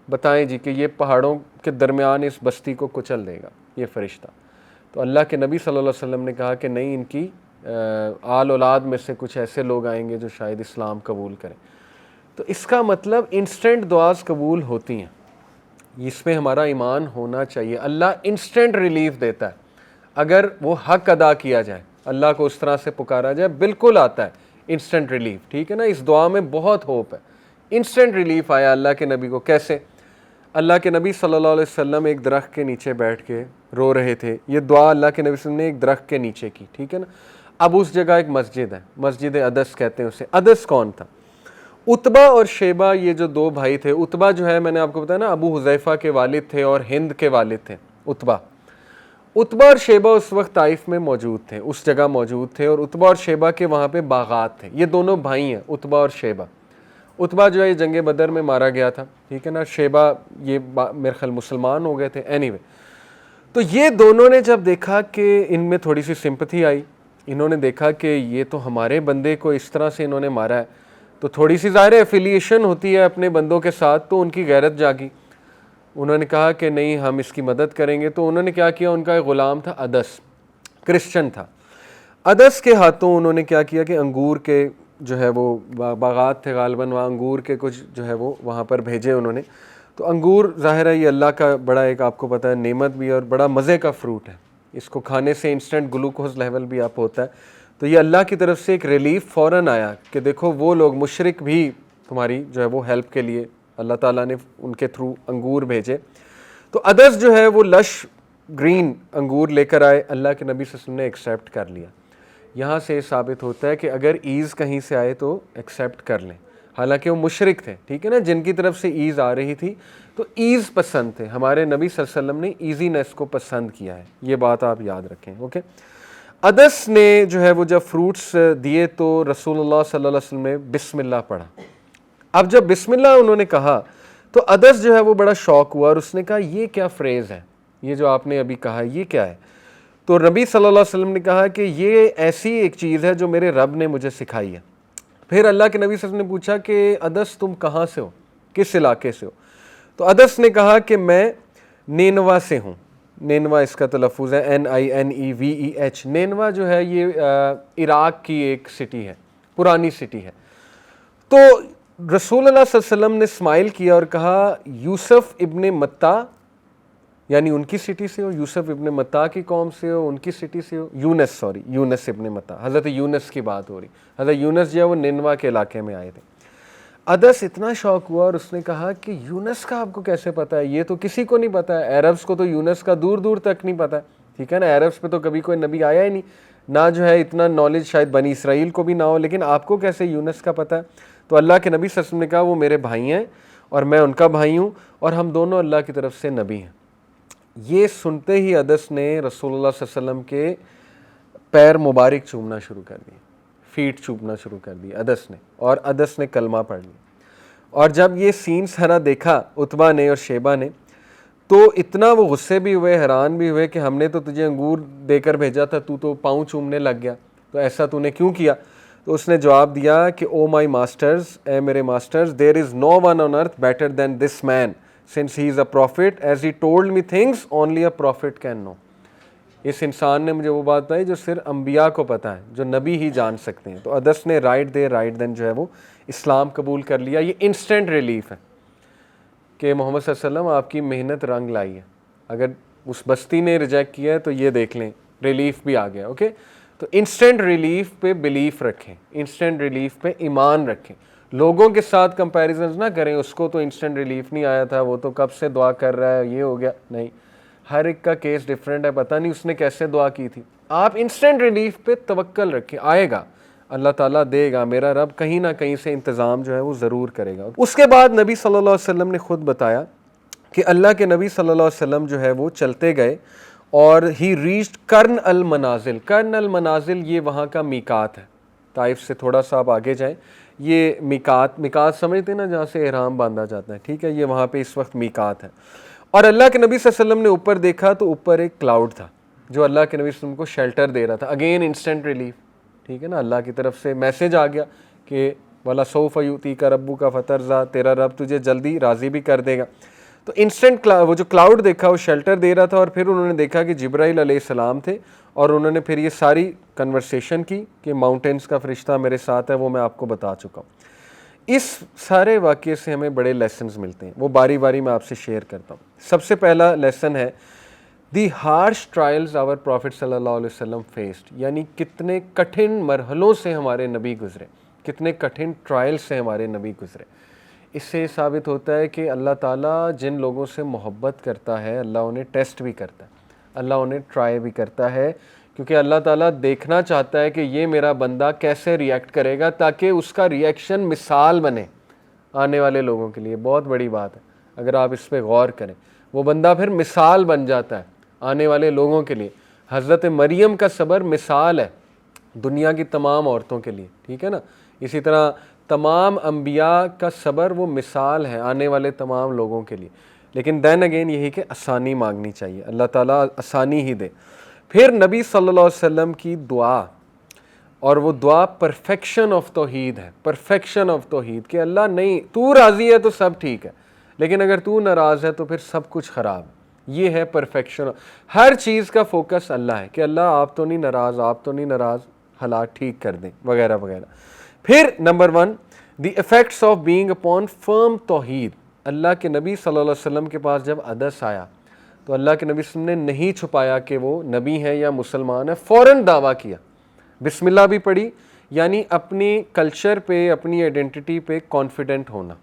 بتائیں جی کہ یہ پہاڑوں کے درمیان اس بستی کو کچل دے گا یہ فرشتہ. تو اللہ کے نبی صلی اللہ علیہ وسلم نے کہا کہ نہیں، ان کی آل اولاد میں سے کچھ ایسے لوگ آئیں گے جو شاید اسلام قبول کریں. تو اس کا مطلب انسٹنٹ دعاز قبول ہوتی ہیں. اس میں ہمارا ایمان ہونا چاہیے. اللہ انسٹنٹ ریلیف دیتا ہے اگر وہ حق ادا کیا جائے، اللہ کو اس طرح سے پکارا جائے، بالکل آتا ہے انسٹنٹ ریلیف، ٹھیک ہے نا. اس دعا میں بہت ہوپ ہے. انسٹنٹ ریلیف آیا اللہ کے نبی کو. کیسے؟ اللہ کے نبی صلی اللہ علیہ وسلم ایک درخت کے نیچے بیٹھ کے رو رہے تھے. یہ دعا اللہ کے نبی صلی اللہ علیہ وسلم نے ایک درخت کے نیچے کی، ٹھیک ہے نا. اب اس جگہ ایک مسجد ہے، مسجد عدس کہتے ہیں اسے. عدس کون تھا؟ عتبہ اور شیبہ، یہ جو دو بھائی تھے. عتبہ جو ہے میں نے آپ کو بتایا نا ابو حذیفہ کے والد تھے اور ہند کے والد تھے عتبہ. عتبہ اور شیبہ اس وقت طائف میں موجود تھے، اس جگہ موجود تھے، اور عتبہ اور شیبہ کے وہاں پہ باغات تھے. یہ دونوں بھائی ہیں عتبہ اور شیبہ. عتبہ جو ہے یہ جنگ بدر میں مارا گیا تھا، ٹھیک ہے نا. شیبہ یہ میرے خیال مسلمان ہو گئے تھے. اینی وے، تو یہ دونوں نے جب دیکھا کہ ان میں تھوڑی سی سمپتھی آئی، انہوں نے دیکھا کہ یہ تو ہمارے بندے کو اس طرح سے انہوں نے مارا ہے، تو تھوڑی سی ظاہر ایفیلیشن ہوتی ہے اپنے بندوں کے ساتھ، تو ان کی غیرت جاگی. انہوں نے کہا کہ نہیں ہم اس کی مدد کریں گے. تو انہوں نے کیا کیا، ان کا ایک غلام تھا عدس، کرسچن تھا. عدس کے ہاتھوں انہوں نے کیا کیا کہ انگور کے جو ہے وہ باغات تھے غالباً، وہاں انگور کے کچھ جو ہے وہ وہاں پر بھیجے انہوں نے. تو انگور ظاہر ہے یہ اللہ کا بڑا ایک آپ کو پتہ ہے نعمت بھی ہے اور بڑا مزے کا فروٹ ہے. اس کو کھانے سے انسٹنٹ گلوکوز لیول بھی آپ ہوتا ہے. تو یہ اللہ کی طرف سے ایک ریلیف فوراً آیا کہ دیکھو وہ لوگ مشرک بھی تمہاری جو ہے وہ ہیلپ کے لیے اللہ تعالیٰ نے ان کے تھرو انگور بھیجے. تو عدس جو ہے وہ لش گرین انگور لے کر آئے، اللہ کے نبی صلی اللہ علیہ وسلم نے ایکسیپٹ کر لیا. یہاں سے یہ ثابت ہوتا ہے کہ اگر ایز کہیں سے آئے تو ایکسیپٹ کر لیں. حالانکہ وہ مشرک تھے، ٹھیک ہے نا، جن کی طرف سے ایز آ رہی تھی تو ایز پسند تھے. ہمارے نبی صلی اللہ علیہ وسلم نے ایزینس کو پسند کیا ہے، یہ بات آپ یاد رکھیں. اوکے، عدس نے جو ہے وہ جب فروٹس دیے تو رسول اللہ صلی اللہ علیہ وسلم نے بسم اللہ پڑھا. اب جب بسم اللہ انہوں نے کہا تو عدس جو ہے وہ بڑا شوق ہوا اور اس نے کہا یہ کیا فریز ہے، یہ جو آپ نے ابھی کہا یہ کیا ہے؟ تو نبی صلی اللہ علیہ وسلم نے کہا کہ یہ ایسی ایک چیز ہے جو میرے رب نے مجھے سکھائی ہے. پھر اللہ کے نبی صلی اللہ علیہ وسلم نے پوچھا کہ عدس تم کہاں سے ہو، کس علاقے سے ہو؟ تو عدس نے کہا کہ میں نینوا سے ہوں. نینوا اس کا تلفظ ہے NINEVEH. نینوا جو ہے یہ عراق کی ایک سٹی ہے، پرانی سٹی ہے. تو رسول اللہ صلی اللہ علیہ وسلم نے اسمائل کیا اور کہا یوسف ابن متا، یعنی ان کی سٹی سے ہو، یوسف ابن متا کی قوم سے ہو، ان کی سٹی سے ہو. یونس ابن متا، حضرت یونس کی بات ہو رہی. حضرت یونس جو ہے وہ نینوا کے علاقے میں آئے تھے. عدس اتنا شوق ہوا اور اس نے کہا کہ یونس کا آپ کو کیسے پتہ ہے؟ یہ تو کسی کو نہیں پتہ ہے. عربس کو تو یونس کا دور دور تک نہیں پتہ ہے، ٹھیک ہے نا. عربس پہ تو کبھی کوئی نبی آیا ہی نہیں، نہ جو ہے اتنا نالج شاید بنی اسرائیل کو بھی نہ ہو، لیکن آپ کو کیسے یونس کا پتہ ہے؟ تو اللہ کے نبی صلی اللہ علیہ وسلم نے کہا وہ میرے بھائی ہیں اور میں ان کا بھائی ہوں اور ہم دونوں اللہ کی طرف سے نبی ہیں. یہ سنتے ہی عدس نے رسول اللہ صلی اللہ علیہ وسلم کے پیر مبارک چومنا شروع کر دیے، فیٹ چومنا شروع کر دی عدس نے، اور عدس نے کلمہ پڑھ لیا. اور جب یہ سین سارا دیکھا عتبہ نے اور شیبہ نے تو اتنا وہ غصے بھی ہوئے، حیران بھی ہوئے کہ ہم نے تو تجھے انگور دے کر بھیجا تھا، تو پاؤں چومنے لگ گیا، تو ایسا تو نے کیوں کیا؟ تو اس نے جواب دیا کہ او مائی ماسٹرز، اے میرے masters, there is no one on earth better than this man since he is a prophet as he told me things only a prophet can know. اس انسان نے مجھے وہ بات بتائی جو صرف انبیاء کو پتہ ہے، جو نبی ہی جان سکتے ہیں. تو ادس نے رائٹ دین جو ہے وہ اسلام قبول کر لیا. یہ انسٹنٹ ریلیف ہے کہ محمد صلی اللہ علیہ وسلم آپ کی محنت رنگ لائی ہے. اگر اس بستی نے ریجیکٹ کیا ہے تو یہ دیکھ لیں ریلیف بھی آ گیا. اوکے، تو انسٹنٹ ریلیف پہ بلیف رکھیں، انسٹنٹ ریلیف پہ ایمان رکھیں. لوگوں کے ساتھ کمپیریزنز نہ کریں، اس کو تو انسٹنٹ ریلیف نہیں آیا تھا، وہ تو کب سے دعا کر رہا ہے، یہ ہو گیا. نہیں، ہر ایک کا کیس ڈیفرنٹ ہے، پتہ نہیں اس نے کیسے دعا کی تھی. آپ انسٹنٹ ریلیف پہ توکل رکھیں، آئے گا، اللہ تعالیٰ دے گا. میرا رب کہیں نہ کہیں سے انتظام جو ہے وہ ضرور کرے گا. اس کے بعد نبی صلی اللہ علیہ وسلم نے خود بتایا کہ اللہ کے نبی صلی اللہ علیہ وسلم جو ہے وہ چلتے گئے اور ہی ریچڈ کرن المنازل. کرن المنازل یہ وہاں کا میقات ہے. طائف سے تھوڑا سا آپ آگے جائیں، یہ میقات سمجھتے ہیں نا، جہاں سے احرام باندھا جاتا ہے. ٹھیک ہے، یہ وہاں پہ اس وقت میقات ہے. اور اللہ کے نبی صلی اللہ علیہ وسلم نے اوپر دیکھا تو اوپر ایک کلاؤڈ تھا جو اللہ کے نبی صلی اللہ علیہ وسلم کو شیلٹر دے رہا تھا. Again instant relief. ٹھیک ہے نا، اللہ کی طرف سے میسج آ گیا کہ وَلَسَوْفَ يُؤْتِيكَ رَبُّكَ فَتَرْضَىٰ، تیرا رب تجھے جلدی راضی بھی کر دے گا. تو انسٹنٹ وہ جو کلاؤڈ دیکھا وہ شیلٹر دے رہا تھا. اور پھر انہوں نے دیکھا کہ جبرائیل علیہ السلام تھے اور انہوں نے پھر یہ ساری کنورسیشن کی کہ ماؤنٹینس کا فرشتہ میرے ساتھ ہے، وہ میں آپ کو بتا چکا ہوں. اس سارے واقعے سے ہمیں بڑے لیسنز ملتے ہیں، وہ باری باری میں آپ سے شیئر کرتا ہوں. سب سے پہلا لیسن ہے دی ہارش ٹرائلز آور پروفٹ صلی اللہ علیہ وسلم فیسڈ. یعنی کتنے کٹھن مرحلوں سے ہمارے نبی گزرے، کتنے کٹھن ٹرائل سے ہمارے نبی گزرے. اس سے ثابت ہوتا ہے کہ اللہ تعالیٰ جن لوگوں سے محبت کرتا ہے اللہ انہیں ٹیسٹ بھی کرتا ہے، اللہ انہیں ٹرائی بھی کرتا ہے، کیونکہ اللہ تعالیٰ دیکھنا چاہتا ہے کہ یہ میرا بندہ کیسے ریئیکٹ کرے گا تاکہ اس کا ریئیکشن مثال بنے آنے والے لوگوں کے لیے. بہت بڑی بات ہے اگر آپ اس پہ غور کریں. وہ بندہ پھر مثال بن جاتا ہے آنے والے لوگوں کے لیے. حضرت مریم کا صبر مثال ہے دنیا کی تمام عورتوں کے لیے. ٹھیک ہے نا، اسی طرح تمام انبیاء کا صبر وہ مثال ہے آنے والے تمام لوگوں کے لیے. لیکن دین اگین یہی کہ آسانی مانگنی چاہیے، اللہ تعالیٰ آسانی ہی دے. پھر نبی صلی اللہ علیہ وسلم کی دعا، اور وہ دعا پرفیکشن آف توحید ہے، پرفیکشن آف توحید، کہ اللہ نہیں، تو راضی ہے تو سب ٹھیک ہے، لیکن اگر تو ناراض ہے تو پھر سب کچھ خراب ہے. یہ ہے پرفیکشن. ہر چیز کا فوکس اللہ ہے کہ اللہ آپ تو نہیں ناراض، آپ تو نہیں ناراض، حالات ٹھیک کر دیں وغیرہ وغیرہ. پھر number 1 the effects of being upon firm توحید. اللہ کے نبی صلی اللہ علیہ وسلم کے پاس جب عدس آیا تو اللہ کے نبی صلی اللہ علیہ وسلم نے نہیں چھپایا کہ وہ نبی ہیں یا مسلمان ہیں، فوراً دعویٰ کیا، بسم اللہ بھی پڑھی. یعنی اپنی کلچر پہ، اپنی آئیڈینٹی پہ کانفیڈنٹ ہونا،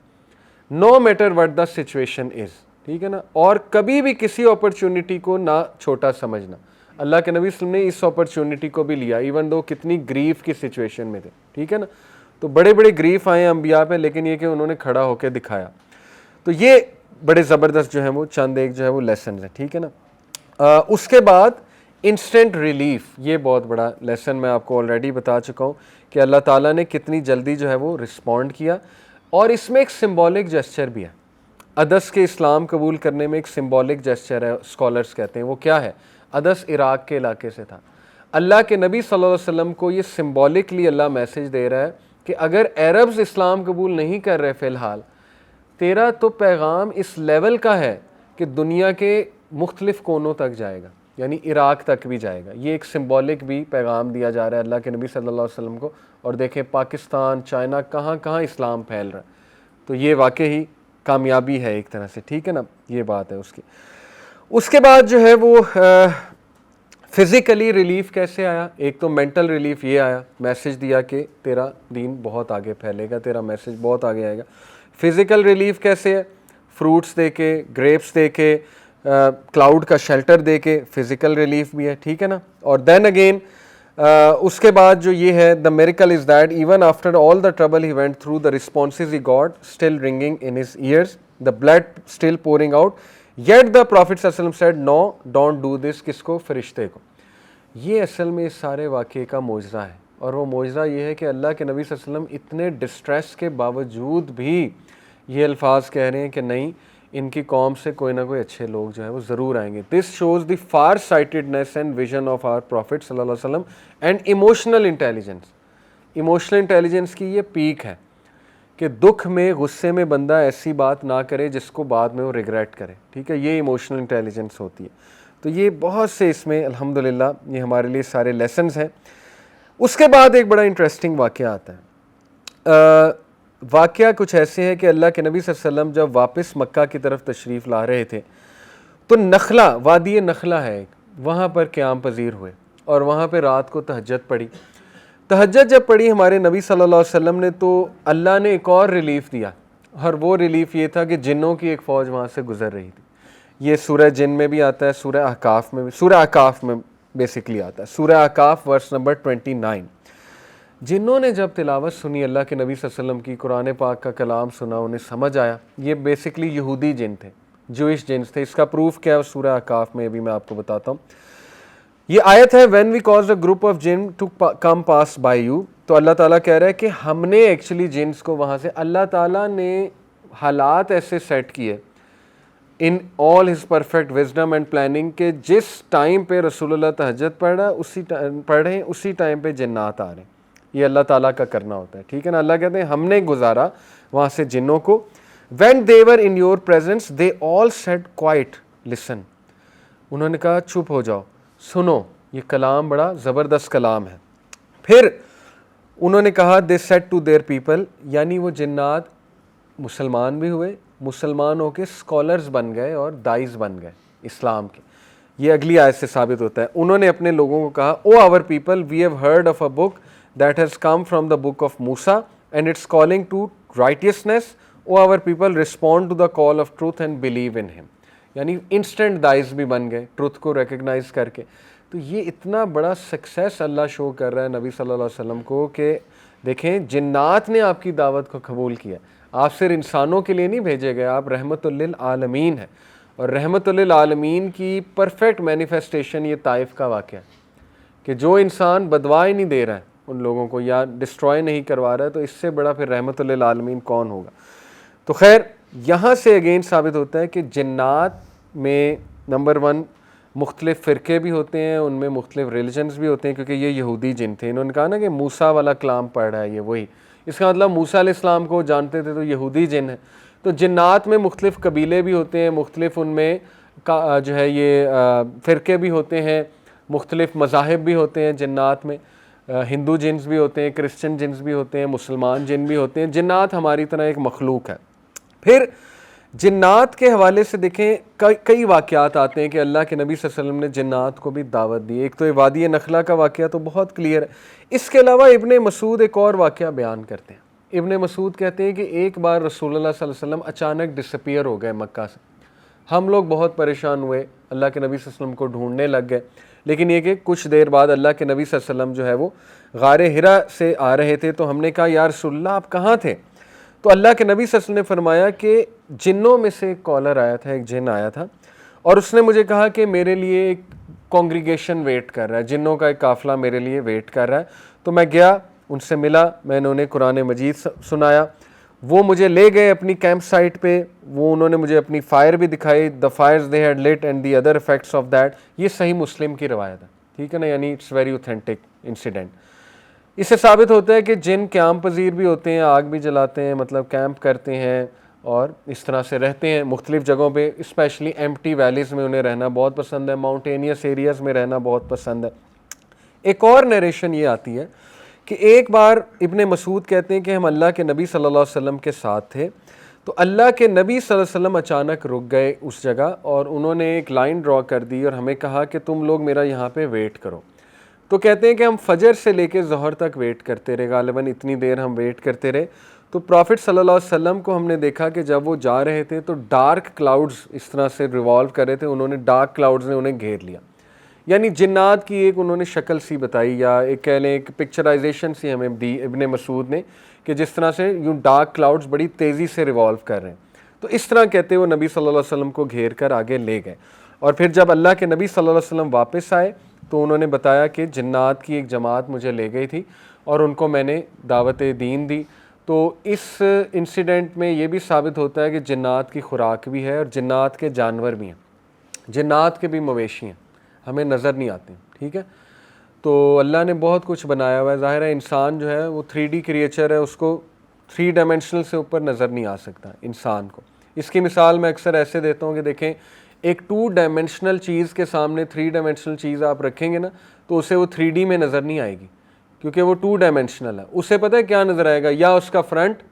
no matter what the situation is. ٹھیک ہے نا، اور کبھی بھی کسی اپرچونٹی کو نہ چھوٹا سمجھنا. اللہ کے نبی صلی اللہ علیہ وسلم نے اس اپرچونٹی کو بھی لیا، ایون دو کتنی گریف کی سچویشن میں تھے. ٹھیک ہے نا، تو بڑے بڑے گریف آئے انبیاء پہ، لیکن یہ کہ انہوں نے کھڑا ہو کے دکھایا. تو یہ بڑے زبردست جو ہیں وہ چند ایک جو ہے وہ لیسنز ہیں. ٹھیک ہے نا. اس کے بعد انسٹنٹ ریلیف، یہ بہت بڑا لیسن میں آپ کو آلریڈی بتا چکا ہوں کہ اللہ تعالیٰ نے کتنی جلدی جو ہے وہ رسپونڈ کیا. اور اس میں ایک سمبولک جیسچر بھی ہے. عدس کے اسلام قبول کرنے میں ایک سمبولک جیسچر ہے، اسکالرز کہتے ہیں. وہ کیا ہے؟ عدس عراق کے علاقے سے تھا. اللہ کے نبی صلی اللہ علیہ وسلم کو یہ سمبولکلی اللہ میسج دے رہا ہے کہ اگر عربز اسلام قبول نہیں کر رہے فی الحال، تیرا تو پیغام اس لیول کا ہے کہ دنیا کے مختلف کونوں تک جائے گا، یعنی عراق تک بھی جائے گا. یہ ایک سمبولک بھی پیغام دیا جا رہا ہے اللہ کے نبی صلی اللہ علیہ وسلم کو. اور دیکھیں پاکستان، چائنا، کہاں کہاں اسلام پھیل رہا ہے. تو یہ واقعی کامیابی ہے ایک طرح سے. ٹھیک ہے نا، یہ بات ہے اس کی. اس کے بعد جو ہے وہ فزیکلی ریلیف کیسے آیا؟ ایک تو مینٹل ریلیف یہ آیا، میسج دیا کہ تیرا دین بہت آگے پھیلے گا، تیرا میسج بہت آگے آئے گا. فزیکل ریلیف کیسے ہے؟ فروٹس دے کے، گریپس دے کے، کلاؤڈ کا شیلٹر دے کے فزیکل ریلیف بھی ہے. ٹھیک ہے نا. اور دین اگین اس کے بعد جو یہ ہے، the miracle is that even after all the trouble he went through, the responses he got still ringing in his ears, the blood still pouring out, yet the prophet صلی اللہ علیہ وسلم said no don't do this. کس کو؟ فرشتے کو. یہ اصل میں اس سارے واقعے کا معجزہ ہے. اور وہ معجزہ یہ ہے کہ اللہ کے نبی صلی اللہ علیہ وسلم اتنے ڈسٹریس کے باوجود بھی یہ الفاظ کہہ رہے ہیں کہ نہیں، ان کی قوم سے کوئی نہ کوئی اچھے لوگ جو ہیں وہ ضرور آئیں گے. This shows the far sightedness and vision of our prophet صلی اللہ علیہ وسلم and emotional intelligence. Emotional intelligence کی یہ پیک ہے کہ دکھ میں غصے میں بندہ ایسی بات نہ کرے جس کو بعد میں وہ ریگریٹ کرے. ٹھیک ہے, یہ ایموشنل انٹیلیجنس ہوتی ہے. تو یہ بہت سے اس میں الحمدللہ یہ ہمارے لیے سارے لیسنز ہیں. اس کے بعد ایک بڑا انٹرسٹنگ واقعہ آتا ہے. واقعہ کچھ ایسے ہے کہ اللہ کے نبی صلی اللہ علیہ وسلم جب واپس مکہ کی طرف تشریف لا رہے تھے تو نخلہ, وادی نخلہ ہے ایک, وہاں پر قیام پذیر ہوئے اور وہاں پہ رات کو تہجد پڑھی. تہجد جب پڑھی ہمارے نبی صلی اللہ علیہ وسلم نے تو اللہ نے ایک اور ریلیف دیا, اور وہ ریلیف یہ تھا کہ جنوں کی ایک فوج وہاں سے گزر رہی تھی. یہ سورہ جن میں بھی آتا ہے, سورہ احقاف میں بھی, سورہ احقاف میں بیسکلی آتا ہے, سورہ احقاف ورس نمبر 29. جنوں نے جب تلاوت سنی اللہ کے نبی صلی اللہ علیہ وسلم کی, قرآن پاک کا کلام سنا, انہیں سمجھ آیا. یہ بیسکلی یہودی جن تھے, جوئش جنس تھے. اس کا پروف کیا ہے سورہ احقاف میں بھی میں آپ کو بتاتا ہوں. یہ آیت ہے when we caused a group of jinn to come pass by you. تو اللہ تعالیٰ کہہ رہا ہے کہ ہم نے ایکچولی جنس کو وہاں سے, اللہ تعالیٰ نے حالات ایسے سیٹ کیے in all his perfect wisdom and planning کہ جس ٹائم پہ رسول اللہ تہجد پڑھ رہے ہیں اسی ٹائم پہ جنات آ رہے ہیں. یہ اللہ تعالیٰ کا کرنا ہوتا ہے. ٹھیک ہے نا. اللہ کہتے ہیں ہم نے گزارا وہاں سے جنوں کو. when they were in your presence they all said quiet listen. انہوں نے کہا چپ ہو جاؤ, سنو. یہ کلام بڑا زبردست کلام ہے. پھر انہوں نے کہا they said to their people, یعنی وہ جنات مسلمان بھی ہوئے, مسلمان ہو کے اسکالرز بن گئے اور دائز بن گئے اسلام کے. یہ اگلی آیت سے ثابت ہوتا ہے. انہوں نے اپنے لوگوں کو کہا او our people we have heard of a book that has come from the book of Musa and it's calling to righteousness. O our people respond to the call of truth and believe in him. یعنی انسٹنٹ دائز بھی بن گئے ٹروتھ کو ریکگنائز کر کے. تو یہ اتنا بڑا سکسیس اللہ شو کر رہا ہے نبی صلی اللہ علیہ وسلم کو کہ دیکھیں جنات نے آپ کی دعوت کو قبول کیا. آپ صرف انسانوں کے لیے نہیں بھیجے گئے, آپ رحمت للعالمین ہیں. اور رحمت للعالمین کی پرفیکٹ مینیفیسٹیشن یہ طائف کا واقعہ ہے کہ جو انسان بدوا ہی نہیں دے رہا ہے ان لوگوں کو یا ڈسٹروائے نہیں کروا رہا ہے, تو اس سے بڑا پھر رحمت للعالمین کون ہوگا. تو خیر یہاں سے اگین ثابت ہوتا ہے کہ جنات میں نمبر 1 مختلف فرقے بھی ہوتے ہیں, ان میں مختلف ریلیجنز بھی ہوتے ہیں, کیونکہ یہ یہودی جن تھے. انہوں نے کہا نا کہ موسیٰ والا کلام پڑھ رہا ہے یہ وہی, اس کا مطلب موسیٰ علیہ السلام کو جانتے تھے تو یہودی جن ہے. تو جنات میں مختلف قبیلے بھی ہوتے ہیں, مختلف ان میں جو ہے یہ فرقے بھی ہوتے ہیں, مختلف مذاہب بھی ہوتے ہیں جنات میں. ہندو جنس بھی ہوتے ہیں, کرسچن جنس بھی ہوتے ہیں, مسلمان جن بھی ہوتے ہیں. جنات ہماری طرح ایک مخلوق ہے. پھر جنات کے حوالے سے دیکھیں کئی واقعات آتے ہیں کہ اللہ کے نبی صلی اللہ علیہ وسلم نے جنات کو بھی دعوت دی. ایک تو وادی نخلا کا واقعہ تو بہت کلیئر ہے. اس کے علاوہ ابن مسعود ایک اور واقعہ بیان کرتے ہیں. ابن مسعود کہتے ہیں کہ ایک بار رسول اللہ صلی اللہ علیہ وسلم اچانک ڈسپیئر ہو گئے مکہ سے. ہم لوگ بہت پریشان ہوئے, اللہ کے نبی صلی اللہ علیہ وسلم کو ڈھونڈنے لگ گئے. لیکن یہ کہ کچھ دیر بعد اللہ کے نبی صلی اللہ علیہ وسلم جو ہے وہ غار حرا سے آ رہے تھے, تو ہم نے کہا یا رسول اللہ آپ کہاں تھے؟ تو اللہ کے نبی صلی اللہ علیہ وسلم نے فرمایا کہ جنوں میں سے ایک کالر آیا تھا, ایک جن آیا تھا, اور اس نے مجھے کہا کہ میرے لیے ایک کانگریگیشن ویٹ کر رہا ہے, جنوں کا ایک قافلہ میرے لیے ویٹ کر رہا ہے. تو میں گیا, ان سے ملا, میں نے انہیں قرآن مجید سنایا. وہ مجھے لے گئے اپنی کیمپ سائٹ پہ, وہ انہوں نے مجھے اپنی فائر بھی دکھائی, the fires they had lit and the other effects of that. یہ صحیح مسلم کی روایت ہے. ٹھیک ہے نا, یعنی اٹس ویری اوتھینٹک انسیڈنٹ. اس سے ثابت ہوتا ہے کہ جن قیام پذیر بھی ہوتے ہیں, آگ بھی جلاتے ہیں, مطلب کیمپ کرتے ہیں اور اس طرح سے رہتے ہیں مختلف جگہوں پہ. اسپیشلی ایمٹی ویلیز میں انہیں رہنا بہت پسند ہے, ماؤنٹینیس ایریاز میں رہنا بہت پسند ہے. ایک اور نیریشن یہ آتی ہے کہ ایک بار ابن مسعود کہتے ہیں کہ ہم اللہ کے نبی صلی اللہ علیہ وسلم کے ساتھ تھے, تو اللہ کے نبی صلی اللہ علیہ وسلم اچانک رک گئے اس جگہ اور انہوں نے ایک لائن ڈرا کر دی اور ہمیں کہا کہ تم لوگ میرا یہاں پہ ویٹ کرو. تو کہتے ہیں کہ ہم فجر سے لے کے ظہر تک ویٹ کرتے رہے, غالباً اتنی دیر ہم ویٹ کرتے رہے. تو پرافٹ صلی اللہ علیہ وسلم کو ہم نے دیکھا کہ جب وہ جا رہے تھے تو ڈارک کلاؤڈز اس طرح سے ریوالو کر رہے تھے, انہوں نے ڈارک کلاؤڈز نے انہیں گھیر لیا. یعنی جنات کی ایک انہوں نے شکل سی بتائی, یا ایک کہہ لیں ایک پکچرائزیشن سی ہمیں دی ابن مسعود نے, کہ جس طرح سے یوں ڈارک کلاؤڈز بڑی تیزی سے ریوالو کر رہے ہیں. تو اس طرح کہتے وہ نبی صلی اللہ علیہ وسلم کو گھیر کر آگے لے گئے. اور پھر جب اللہ کے نبی صلی اللہ علیہ وسلم واپس آئے تو انہوں نے بتایا کہ جنات کی ایک جماعت مجھے لے گئی تھی اور ان کو میں نے دعوت دین دی. تو اس انسیڈنٹ میں یہ بھی ثابت ہوتا ہے کہ جنات کی خوراک بھی ہے اور جنات کے جانور بھی ہیں, جنات کے بھی مویشی ہیں, ہمیں نظر نہیں آتے. ٹھیک ہے, تو اللہ نے بہت کچھ بنایا ہوا ہے. ظاہر ہے انسان جو ہے وہ 3D کریچر ہے, اس کو 3 ڈائمینشنل سے اوپر نظر نہیں آ سکتا انسان کو. اس کی مثال میں اکثر ایسے دیتا ہوں کہ دیکھیں ایک 2 ڈائمینشنل چیز کے سامنے 3 ڈائمینشنل چیز آپ رکھیں گے نا تو اسے وہ 3D میں نظر نہیں آئے گی, کیونکہ وہ 2 ڈائمینشنل ہے. اسے پتہ ہے کیا نظر آئے گا, یا اس کا فرنٹ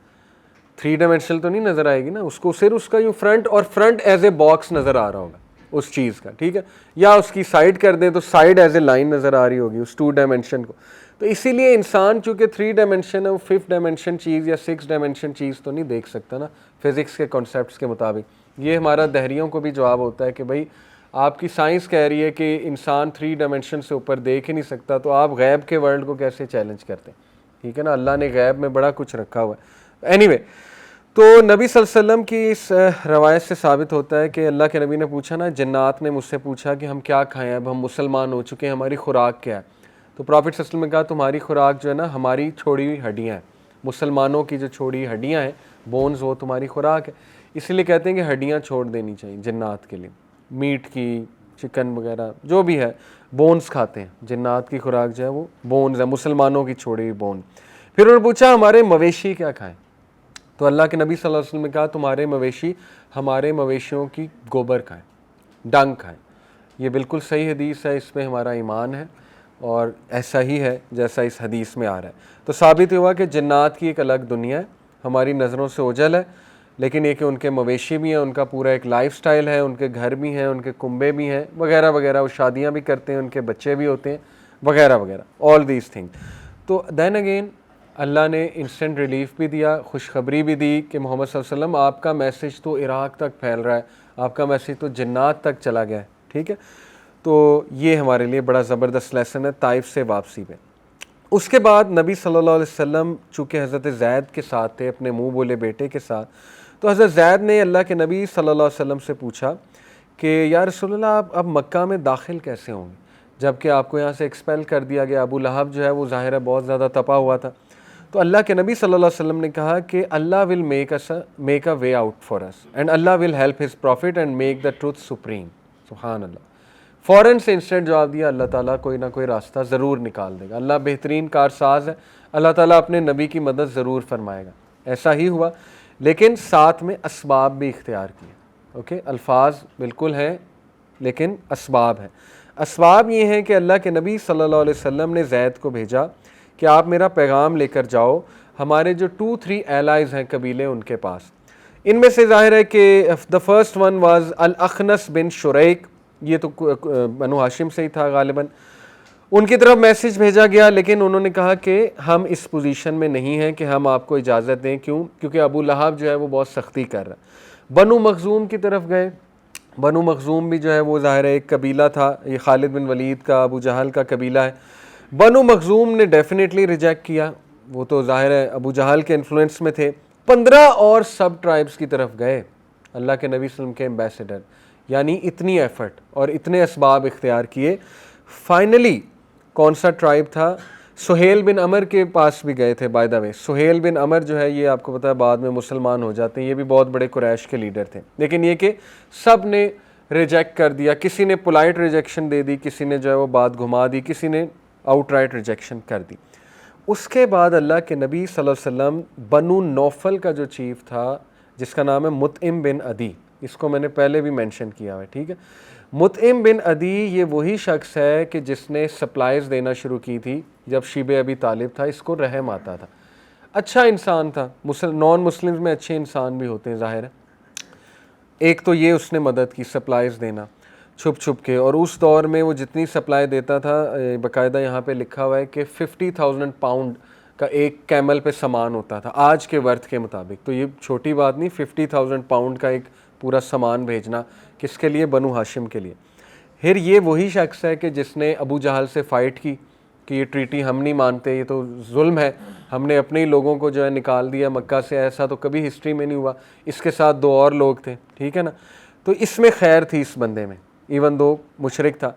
3 ڈائمینشنل تو نہیں نظر آئے گی نا, اس کو صرف اس کا یوں فرنٹ, اور فرنٹ ایز اے باکس نظر آ رہا ہوگا اس چیز کا, ٹھیک ہے, یا اس کی سائڈ کر دیں تو سائڈ ایز اے لائن نظر آ رہی ہوگی اس 2 ڈائمینشن کو. تو اسی لیے انسان چونکہ 3 ڈائمینشن ہے, وہ 5th ڈائمینشن چیز یا 6 ڈائمینشن چیز تو نہیں دیکھ سکتا نا فزکس کے کانسیپٹس کے مطابق. یہ ہمارا دہریوں کو بھی جواب ہوتا ہے کہ بھائی آپ کی سائنس کہہ رہی ہے کہ انسان 3 ڈائمینشن سے اوپر دیکھ ہی نہیں سکتا, تو آپ غیب کے ورلڈ کو کیسے چیلنج کرتے ہیں, ٹھیک ہے نا. اللہ نے غیب میں بڑا کچھ رکھا ہوا ہے. اینی وے, تو نبی صلی اللہ علیہ وسلم کی اس روایت سے ثابت ہوتا ہے کہ اللہ کے نبی نے پوچھا نا, جنات نے مجھ سے پوچھا کہ ہم کیا کھائیں, اب ہم مسلمان ہو چکے ہیں, ہماری خوراک کیا ہے. تو پروفٹ صلی اللہ علیہ وسلم نے کہا تمہاری خوراک جو ہے نا ہماری چھوڑی ہوئی ہڈیاں ہیں, مسلمانوں کی جو چھوڑی ہوئی ہڈیاں ہیں بونز, وہ تمہاری خوراک ہے. اسی لیے کہتے ہیں کہ ہڈیاں چھوڑ دینی چاہیے جنات کے لیے, میٹ کی, چکن وغیرہ جو بھی ہے, بونز کھاتے ہیں. جنات کی خوراک جو ہے وہ بونز ہے, مسلمانوں کی چھوڑی ہوئی بون. پھر انہوں نے پوچھا ہمارے مویشی کیا کھائیں, تو اللہ کے نبی صلی اللہ علیہ وسلم نے کہا تمہارے مویشی ہمارے مویشیوں کی گوبر کھائیں, ڈنگ کھائیں. یہ بالکل صحیح حدیث ہے, اس میں ہمارا ایمان ہے اور ایسا ہی ہے جیسا اس حدیث میں آ رہا ہے. تو ثابت ہوا کہ جنات کی ایک الگ دنیا ہے, ہماری نظروں سے اوجھل ہے, لیکن یہ کہ ان کے مویشی بھی ہیں, ان کا پورا ایک لائف سٹائل ہے, ان کے گھر بھی ہیں, ان کے کنبے بھی ہیں وغیرہ وغیرہ, وہ شادیاں بھی کرتے ہیں, ان کے بچے بھی ہوتے ہیں وغیرہ وغیرہ, آل دیز تھنگ. تو دین اگین اللہ نے انسٹنٹ ریلیف بھی دیا, خوشخبری بھی دی کہ محمد صلی اللہ علیہ وسلم آپ کا میسج تو عراق تک پھیل رہا ہے, آپ کا میسج تو جنات تک چلا گیا ہے, ٹھیک ہے. تو یہ ہمارے لیے بڑا زبردست لیسن ہے طائف سے واپسی پہ. اس کے بعد نبی صلی اللہ علیہ وسلم چونکہ حضرت زید کے ساتھ تھے, اپنے منہ بولے بیٹے کے ساتھ, تو حضرت زید نے اللہ کے نبی صلی اللہ علیہ وسلم سے پوچھا کہ یا رسول اللہ آپ اب مکہ میں داخل کیسے ہوں گے جب کہ آپ کو یہاں سے ایکسپیل کر دیا گیا. ابو لہب جو ہے وہ ظاہر ہے بہت زیادہ تپا ہوا تھا. تو اللہ کے نبی صلی اللہ علیہ وسلم نے کہا کہ Allah will make a way out for us, and Allah will help his prophet and make the truth supreme. سبحان اللہ. فوراً سے انسٹنٹ جواب دیا, اللہ تعالیٰ کوئی نہ کوئی راستہ ضرور نکال دے گا, اللہ بہترین کارساز ہے, اللہ تعالیٰ اپنے نبی کی مدد ضرور فرمائے گا. ایسا ہی ہوا, لیکن ساتھ میں اسباب بھی اختیار کیے. اوکے, الفاظ بالکل ہیں لیکن اسباب ہیں. اسباب یہ ہیں کہ اللہ کے نبی صلی اللہ علیہ وسلم نے زید کو بھیجا کہ آپ میرا پیغام لے کر جاؤ ہمارے جو 2-3 ایلائز ہیں قبیلے ان کے پاس. ان میں سے ظاہر ہے کہ دا فرسٹ ون واز الاخنس بن شریک, یہ تو بنو ہاشم سے ہی تھا غالباً. ان کی طرف میسج بھیجا گیا, لیکن انہوں نے کہا کہ ہم اس پوزیشن میں نہیں ہیں کہ ہم آپ کو اجازت دیں. کیوں؟ کیونکہ ابو لہب جو ہے وہ بہت سختی کر رہا ہے. بنو مخزوم کی طرف گئے. بنو مخزوم بھی جو ہے وہ ظاہر ہے ایک قبیلہ تھا, یہ خالد بن ولید کا, ابو جہل کا قبیلہ ہے. بنو مخزوم نے ڈیفینیٹلی ریجیکٹ کیا, وہ تو ظاہر ہے ابو جہل کے انفلوئنس میں تھے. 15 اور سب ٹرائبس کی طرف گئے اللہ کے نبی صلی اللہ علیہ وسلم کے ایمبیسڈر, یعنی اتنی ایفرٹ اور اتنے اسباب اختیار کیے. فائنلی کون سا ٹرائب تھا؟ سہیل بن عمر کے پاس بھی گئے تھے. بائی دا وے سہیل بن عمر جو ہے یہ آپ کو پتہ ہے بعد میں مسلمان ہو جاتے ہیں, یہ بھی بہت بڑے قریش کے لیڈر تھے, لیکن یہ کہ سب نے ریجیکٹ کر دیا. کسی نے پولائٹ ریجیکشن دے دی, کسی نے جو ہے وہ بات گھما دی, کسی نے آؤٹ رائٹ ریجیکشن کر دی. اس کے بعد اللہ کے نبی صلی اللہ علیہ وسلم بنو نوفل کا جو چیف تھا جس کا نام ہے مطعم بن عدی, اس کو میں نے پہلے بھی مینشن کیا ہوا ہے, ٹھیک ہے. مطعم بن عدی یہ وہی شخص ہے کہ جس نے سپلائز دینا شروع کی تھی جب شیب ابی طالب تھا. اس کو رحم آتا تھا, اچھا انسان تھا. نان مسلمز میں اچھے انسان بھی ہوتے ہیں ظاہر ہے. ایک تو یہ اس نے مدد کی سپلائز دینا چھپ چھپ کے, اور اس دور میں وہ جتنی سپلائی دیتا تھا باقاعدہ یہاں پہ لکھا ہوا ہے کہ 50,000 پاؤنڈ کا ایک کیمل پہ سامان ہوتا تھا آج کے ورتھ کے مطابق. تو یہ چھوٹی بات نہیں, 50,000 پاؤنڈ کا ایک پورا سامان بھیجنا. کس کے لیے؟ بنو ہاشم کے لیے. پھر یہ وہی شخص ہے کہ جس نے ابو جہل سے فائٹ کی کہ یہ ٹریٹی ہم نہیں مانتے, یہ تو ظلم ہے, ہم نے اپنے ہی لوگوں کو جو ہے نکال دیا مکہ سے, ایسا تو کبھی ہسٹری میں نہیں ہوا. اس کے ساتھ 2 اور لوگ تھے, ٹھیک ہے نا. تو اس میں خیر تھی اس بندے میں, ایون دو مشرک تھا.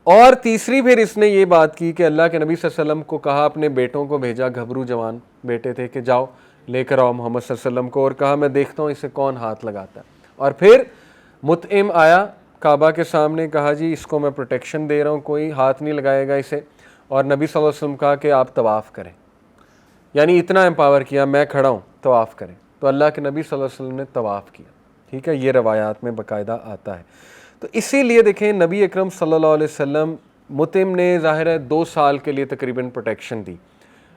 اور تیسری پھر اس نے یہ بات کی کہ اللہ کے نبی صلی اللہ علیہ وسلم کو کہا, اپنے بیٹوں کو بھیجا, گھبرو جوان بیٹے تھے, کہ جاؤ لے کر آؤ محمد صلی اللہ علیہ وسلم کو, اور کہا میں دیکھتا ہوں اسے کون ہاتھ لگاتا ہے. اور پھر مطعم آیا کعبہ کے سامنے, کہا جی اس کو میں پروٹیکشن دے رہا ہوں, کوئی ہاتھ نہیں لگائے گا اسے. اور نبی صلی اللہ علیہ وسلم کہا کہ آپ طواف کریں، یعنی اتنا امپاور کیا، میں کھڑا ہوں طواف کریں، تو اللہ کے نبی صلی اللہ علیہ وسلم نے طواف کیا. ٹھیک ہے، یہ روایات میں باقاعدہ آتا ہے. تو اسی لیے دیکھیں نبی اکرم صلی اللہ علیہ وسلم مطعم نے ظاہر ہے 2 سال کے لیے تقریباً پروٹیکشن دی،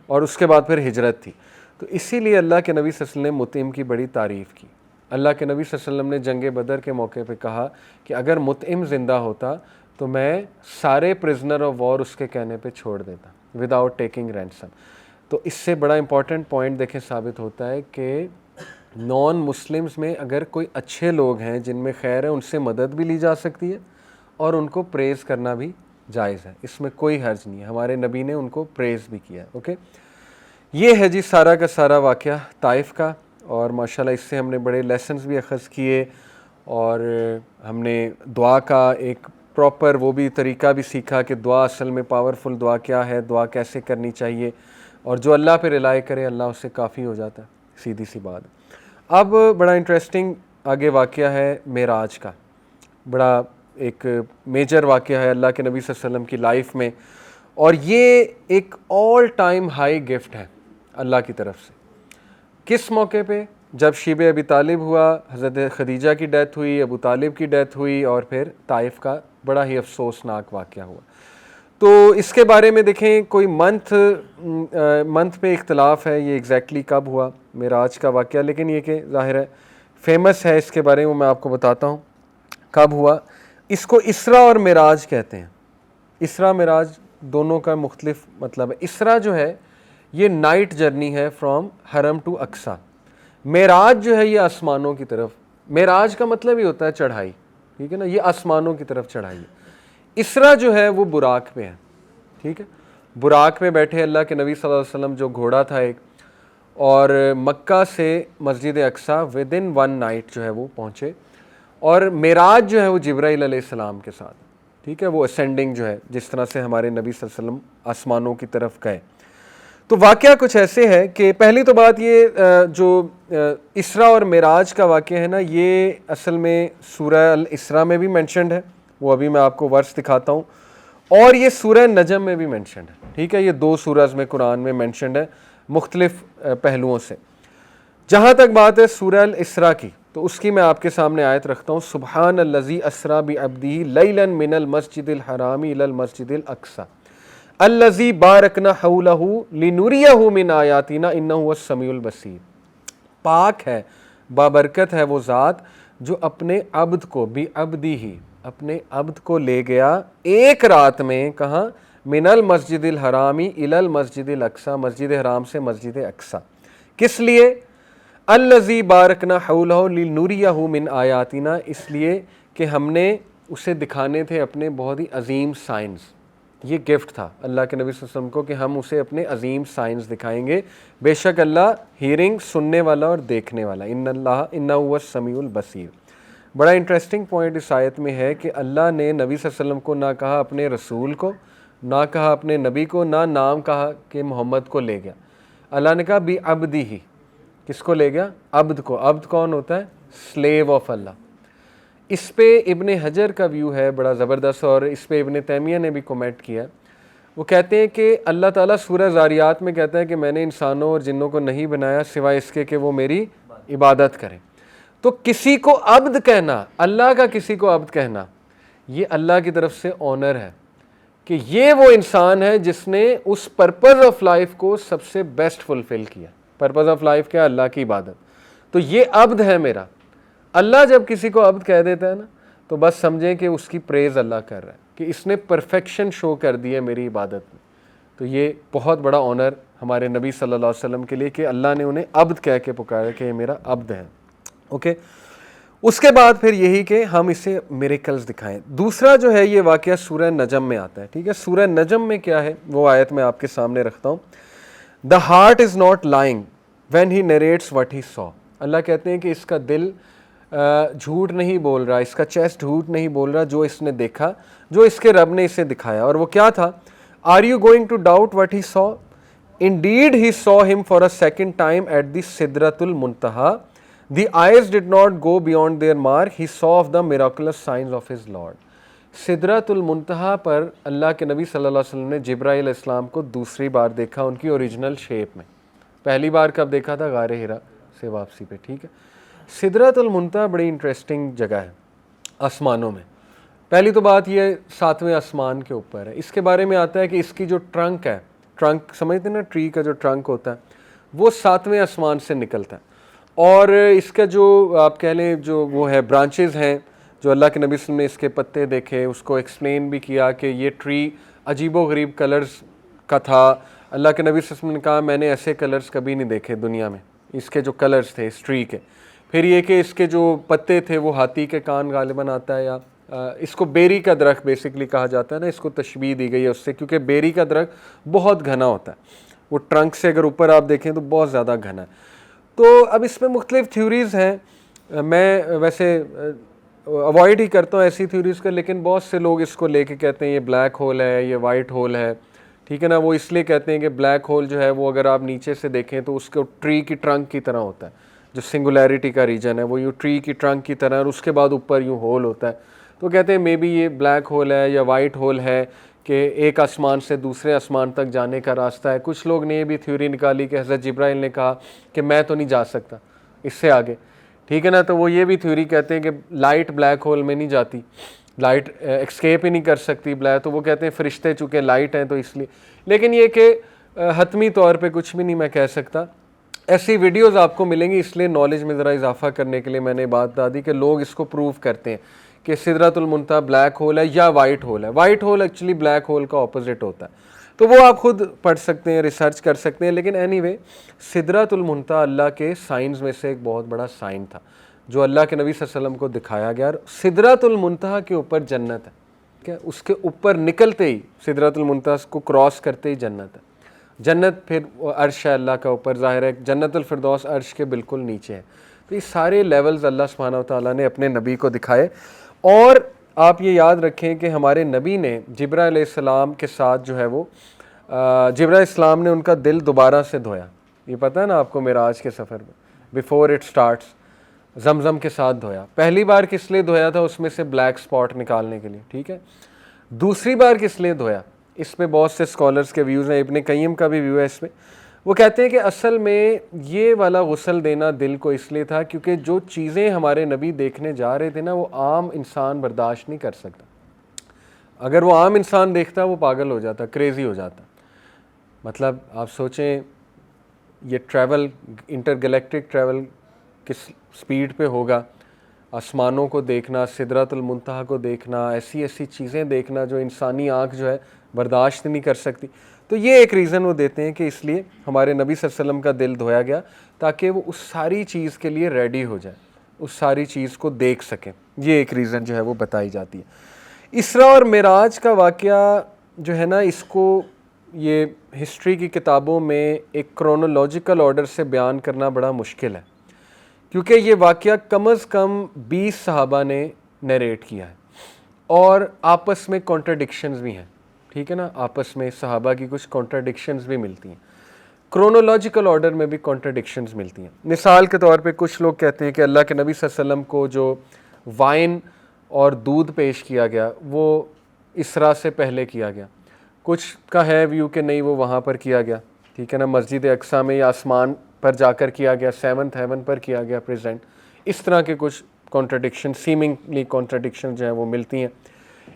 اور اس کے بعد پھر ہجرت تھی. تو اسی لیے اللہ کے نبی صلی اللہ علیہ وسلم نے مطعم کی بڑی تعریف کی. اللہ کے نبی صلی اللہ علیہ وسلم نے جنگ بدر کے موقع پہ کہا کہ اگر مطعم زندہ ہوتا تو میں سارے پرزنر آف وار اس کے کہنے پہ چھوڑ دیتا وداؤٹ ٹیکنگ رینسم. تو اس سے بڑا امپورٹنٹ پوائنٹ دیکھیں ثابت ہوتا ہے کہ نان مسلمز میں اگر کوئی اچھے لوگ ہیں جن میں خیر ہے، ان سے مدد بھی لی جا سکتی ہے اور ان کو پریز کرنا بھی جائز ہے، اس میں کوئی حرج نہیں ہے. ہمارے نبی نے ان کو پریز بھی کیا. اوکے، یہ ہے جی سارا کا سارا واقعہ طائف کا، اور ماشاءاللہ اس سے ہم نے بڑے لیسنز بھی اخذ کیے، اور ہم نے دعا کا ایک پراپر وہ بھی طریقہ بھی سیکھا کہ دعا اصل میں پاورفل دعا کیا ہے، دعا کیسے کرنی چاہیے، اور جو اللہ پہ ریلائی کرے اللہ اس سے کافی ہو جاتا ہے، سیدھی سی بات. اب بڑا انٹرسٹنگ آگے واقعہ ہے معراج کا، بڑا ایک میجر واقعہ ہے اللہ کے نبی صلی اللہ علیہ وسلم کی لائف میں، اور یہ ایک آل ٹائم ہائی گفٹ ہے اللہ کی طرف سے. کس موقع پہ؟ جب شیب ابی طالب ہوا، حضرت خدیجہ کی ڈیتھ ہوئی، ابو طالب کی ڈیتھ ہوئی، اور پھر طائف کا بڑا ہی افسوسناک واقعہ ہوا. تو اس کے بارے میں دیکھیں کوئی منتھ پہ اختلاف ہے یہ ایگزیکٹلی کب ہوا معراج کا واقعہ، لیکن یہ کہ ظاہر ہے فیمس ہے، اس کے بارے میں آپ کو بتاتا ہوں کب ہوا. اس کو اسرا اور معراج کہتے ہیں. اسرا معراج دونوں کا مختلف مطلب ہے. اسرا جو ہے یہ نائٹ جرنی ہے فرام حرم ٹو اقصی. معراج جو ہے یہ آسمانوں کی طرف، معراج کا مطلب ہی ہوتا ہے چڑھائی، ٹھیک ہے نا، یہ آسمانوں کی طرف چڑھائی ہے. اسرا جو ہے وہ براق پہ ہے، ٹھیک ہے، براق پہ بیٹھے اللہ کے نبی صلی اللہ علیہ وسلم، جو گھوڑا تھا ایک، اور مکہ سے مسجد اقصی ود ان 1 نائٹ جو ہے وہ پہنچے. اور معراج جو ہے وہ جبرائیل علیہ السلام کے ساتھ، ٹھیک ہے، وہ اسینڈنگ جو ہے جس طرح سے ہمارے نبی صلی اللہ علیہ وسلم آسمانوں کی طرف گئے. تو واقعہ کچھ ایسے ہے کہ پہلی تو بات یہ جو اسرا اور معراج کا واقعہ ہے نا، یہ اصل میں سورہ الاسراء میں بھی مینشنڈ ہے، وہ ابھی میں آپ کو ورس دکھاتا ہوں، اور یہ سورہ نجم میں بھی مینشنڈ ہے. ٹھیک ہے، یہ 2 سورز میں قرآن میں مینشنڈ ہے مختلف پہلوؤں سے. جہاں تک بات ہے سورہ الاسراء کی، تو اس کی میں آپ کے سامنے آیت رکھتا ہوں. سبحان الذی اسری بعبدہ لیلا من المسجد الحرام الی المسجد الاقصی الذی بارکنا حولہ لنریہ من آیاتنا انہ هو السمیع البصیر. پاک ہے، بابرکت ہے وہ ذات جو اپنے عبد کو بعبدہ، اپنے عبد کو لے گیا ایک رات میں، کہاں؟ من المسجد الحرامی الی المسجد الاقصی، مسجد حرام سے مسجد اقصی. کس لیے؟ الذی بارکنا حولہ لنریہ من آیاتنا، اس لیے کہ ہم نے اسے دکھانے تھے اپنے بہت ہی عظیم سائنس. یہ گفٹ تھا اللہ کے نبی صلی اللہ علیہ وسلم کو کہ ہم اسے اپنے عظیم سائنس دکھائیں گے. بے شک اللہ ہیرنگ، سننے والا اور دیکھنے والا، انہ هو السمیع البصیر. بڑا انٹرسٹنگ پوائنٹ اس آیت میں ہے کہ اللہ نے نبی صلی اللہ علیہ وسلم کو نہ کہا اپنے رسول کو، نہ کہا اپنے نبی کو، نہ نام کہا کہ محمد کو لے گیا. اللہ نے کہا بعبدہ. کس کو لے گیا؟ عبد کو. عبد کون ہوتا ہے؟ سلیو آف اللہ. اس پہ ابن حجر کا ویو ہے بڑا زبردست، اور اس پہ ابن تیمیہ نے بھی کومنٹ کیا. وہ کہتے ہیں کہ اللہ تعالیٰ سورہ زاریات میں کہتا ہے کہ میں نے انسانوں اور جنوں کو نہیں بنایا سوائے اس کے کہ وہ میری عبادت کریں. تو کسی کو عبد کہنا، اللہ کا کسی کو عبد کہنا، یہ اللہ کی طرف سے آنر ہے کہ یہ وہ انسان ہے جس نے اس پرپز آف لائف کو سب سے بیسٹ فلفل کیا. پرپز آف لائف کیا؟ اللہ کی عبادت. تو یہ عبد ہے میرا. اللہ جب کسی کو عبد کہہ دیتا ہے نا، تو بس سمجھیں کہ اس کی پریز اللہ کر رہا ہے کہ اس نے پرفیکشن شو کر دی ہے میری عبادت میں. تو یہ بہت بڑا آنر ہمارے نبی صلی اللہ علیہ وسلم کے لیے کہ اللہ نے انہیں عبد کہہ کے پکارا کہ یہ میرا عبد ہے. اوکے، اس کے بعد پھر یہی کہ ہم اسے میریکلز دکھائیں. دوسرا جو ہے یہ واقعہ سورہ نجم میں آتا ہے. ٹھیک ہے، سورہ نجم میں کیا ہے وہ آیت میں آپ کے سامنے رکھتا ہوں. The heart is not lying when he narrates what he saw. اللہ کہتے ہیں کہ اس کا دل جھوٹ نہیں بول رہا، اس کا چیسٹ جھوٹ نہیں بول رہا جو اس نے دیکھا، جو اس کے رب نے اسے دکھایا. اور وہ کیا تھا؟ Are you going to doubt what he saw? Indeed he saw him for a second time at the Sidratul Muntaha. The eyes did not go beyond their mark. He saw of the miraculous signs of his Lord. سدرۃ المنتہا پر اللہ کے نبی صلی اللہ علیہ وسلم نے جبرائیل علیہ السلام کو دوسری بار دیکھا ان کی اوریجنل شیپ میں. پہلی بار کب دیکھا تھا؟ غار حرا سے واپسی پہ. ٹھیک ہے. سدرۃ المنتہا بڑی انٹرسٹنگ جگہ ہے آسمانوں میں. پہلی تو بات یہ 7ویں آسمان کے اوپر ہے. اس کے بارے میں آتا ہے کہ اس کی جو ٹرنک ہے، ٹرنک سمجھتے ہیں نا، ٹری کا جو ٹرنک ہوتا ہے وہ 7ویں آسمان سے نکلتا ہے. اور اس کا جو آپ کہہ لیں جو وہ ہے برانچز ہیں، جو اللہ کے نبی صلی اللہ علیہ وسلم نے اس کے پتے دیکھے، اس کو ایکسپلین بھی کیا کہ یہ ٹری عجیب و غریب کلرز کا تھا. اللہ کے نبی صلی اللہ علیہ وسلم نے کہا میں نے ایسے کلرز کبھی نہیں دیکھے دنیا میں، اس کے جو کلرز تھے اس ٹری کے. پھر یہ کہ اس کے جو پتے تھے وہ ہاتھی کے کان غالباً آتا ہے، یا اس کو بیری کا درخت بیسکلی کہا جاتا ہے نا، اس کو تشبیہ دی گئی ہے اس سے، کیونکہ بیری کا درخت بہت گھنا ہوتا ہے. وہ ٹرنک سے اگر اوپر آپ دیکھیں تو بہت زیادہ گھنا ہے. تو اب اس میں مختلف تھیوریز ہیں. میں ویسے اوائڈ ہی کرتا ہوں ایسی تھیوریز کا، لیکن بہت سے لوگ اس کو لے کے کہتے ہیں یہ بلیک ہول ہے، یہ وائٹ ہول ہے. ٹھیک ہے نا. وہ اس لیے کہتے ہیں کہ بلیک ہول جو ہے وہ اگر آپ نیچے سے دیکھیں تو اس کو ٹری کی ٹرنک کی طرح ہوتا ہے. جو سنگولیرٹی کا ریجن ہے وہ یوں ٹری کی ٹرنک کی طرح، اور اس کے بعد اوپر یوں ہول ہوتا ہے. تو کہتے ہیں مے بی یہ بلیک ہول ہے یا وائٹ ہول ہے کہ ایک آسمان سے دوسرے آسمان تک جانے کا راستہ ہے. کچھ لوگ نے یہ بھی تھیوری نکالی کہ حضرت جبرائیل نے کہا کہ میں تو نہیں جا سکتا اس سے آگے. ٹھیک ہے نا. تو وہ یہ بھی تھیوری کہتے ہیں کہ لائٹ بلیک ہول میں نہیں جاتی، لائٹ ایکسکیپ ہی نہیں کر سکتی بلیک. تو وہ کہتے ہیں فرشتے چونکہ لائٹ ہیں تو اس لیے. لیکن یہ کہ حتمی طور پہ کچھ بھی نہیں میں کہہ سکتا. ایسی ویڈیوز آپ کو ملیں گی، اس لیے نالج میں ذرا اضافہ کرنے کے لیے میں نے بات بتا دی کہ لوگ اس کو پروو کرتے ہیں کہ سدرۃ المنتہا بلیک ہول ہے یا وائٹ ہول ہے. White whole actually black hole کا اپوزٹ ہوتا ہے. تو وہ آپ خود پڑھ سکتے ہیں، ریسرچ کر سکتے ہیں. لیکن اینی وے سدرۃ المنتہا اللہ کے سائنز میں سے ایک بہت بڑا سائن تھا جو اللہ کے نبی صلی اللہ علیہ وسلم کو دکھایا گیا. سدرۃ المنتہا کے اوپر جنت ہے. کیا اس کے اوپر نکلتے ہی سدرۃ المنتہا کو کراس کرتے ہی جنت ہے. جنت پھر عرش ہے اللہ کا اوپر، ظاہر ہے جنت الفردوس عرش کے بالکل نیچے ہے. تو یہ سارے لیولز اللہ سبحانہ و تعالیٰ نے اپنے نبی کو دکھائے. اور آپ یہ یاد رکھیں کہ ہمارے نبی نے جبرائیل علیہ السلام کے ساتھ جو ہے وہ جبرائیل علیہ السلام نے ان کا دل دوبارہ سے دھویا. یہ پتہ ہے نا آپ کو معراج کے سفر میں بیفور اٹ سٹارٹس زمزم کے ساتھ دھویا. پہلی بار کس لیے دھویا تھا؟ اس میں سے بلیک سپاٹ نکالنے کے لیے. ٹھیک ہے. دوسری بار کس لیے دھویا؟ اس میں بہت سے اسکالرس کے ویوز ہیں، ابن قیم کا بھی ویو ہے اس میں. وہ کہتے ہیں کہ اصل میں یہ والا غسل دینا دل کو اس لیے تھا کیونکہ جو چیزیں ہمارے نبی دیکھنے جا رہے تھے نا وہ عام انسان برداشت نہیں کر سکتا. اگر وہ عام انسان دیکھتا وہ پاگل ہو جاتا، کریزی ہو جاتا. مطلب آپ سوچیں یہ ٹریول، انٹر گلیکٹک ٹریول کس سپیڈ پہ ہوگا. آسمانوں کو دیکھنا، سدرۃ المنتہا کو دیکھنا، ایسی ایسی چیزیں دیکھنا جو انسانی آنکھ جو ہے برداشت نہیں کر سکتی. تو یہ ایک ریزن وہ دیتے ہیں کہ اس لیے ہمارے نبی صلی اللہ علیہ وسلم کا دل دھویا گیا تاکہ وہ اس ساری چیز کے لیے ریڈی ہو جائے، اس ساری چیز کو دیکھ سکیں. یہ ایک ریزن جو ہے وہ بتائی جاتی ہے. اسراء اور معراج کا واقعہ جو ہے نا، اس کو یہ ہسٹری کی کتابوں میں ایک کرونولوجیکل آرڈر سے بیان کرنا بڑا مشکل ہے کیونکہ یہ واقعہ کم از کم 20 صحابہ نے نیریٹ کیا ہے اور آپس میں کانٹرڈکشنز بھی ہیں. ٹھیک ہے نا. آپس میں صحابہ کی کچھ کانٹرڈکشنز بھی ملتی ہیں، کرونولوجیکل آرڈر میں بھی کانٹرڈکشنز ملتی ہیں. مثال کے طور پہ کچھ لوگ کہتے ہیں کہ اللہ کے نبی صلی اللہ علیہ وسلم کو جو وائن اور دودھ پیش کیا گیا وہ اسراء سے پہلے کیا گیا. کچھ کا ہے ویو کہ نہیں وہ وہاں پر کیا گیا. ٹھیک ہے نا. مسجد اقصیٰ میں یا آسمان پر جا کر کیا گیا، 7th ہیون پر کیا گیا پریزنٹ. اس طرح کے کچھ کانٹرڈکشن، سیمنگلی کانٹرڈکشن جو ہیں وہ ملتی ہیں.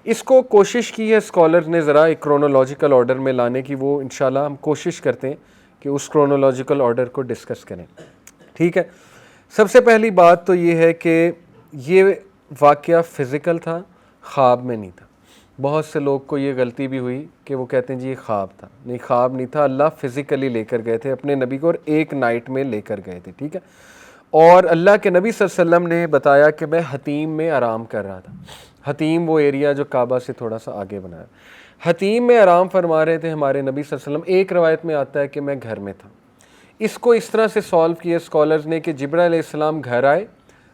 اس کو کوشش کی ہے اسکالر نے ذرا ایک کرونولوجیکل آرڈر میں لانے کی. وہ انشاءاللہ ہم کوشش کرتے ہیں کہ اس کرونولوجیکل آرڈر کو ڈسکس کریں. ٹھیک ہے. سب سے پہلی بات تو یہ ہے کہ یہ واقعہ فزیکل تھا، خواب میں نہیں تھا. بہت سے لوگ کو یہ غلطی بھی ہوئی کہ وہ کہتے ہیں جی یہ خواب تھا. نہیں، خواب نہیں تھا. اللہ فزیکلی لے کر گئے تھے اپنے نبی کو اور ایک نائٹ میں لے کر گئے تھے. ٹھیک ہے. اور اللہ کے نبی صلی اللہ علیہ وسلم نے بتایا کہ میں حتیم میں آرام کر رہا تھا. حتیم وہ ایریا جو کعبہ سے تھوڑا سا آگے بنا ہے. حتیم میں آرام فرما رہے تھے ہمارے نبی صلی اللہ علیہ وسلم. ایک روایت میں آتا ہے کہ میں گھر میں تھا. اس کو اس طرح سے سالو کیا اسکالرز نے کہ جبرائیل علیہ السلام گھر آئے،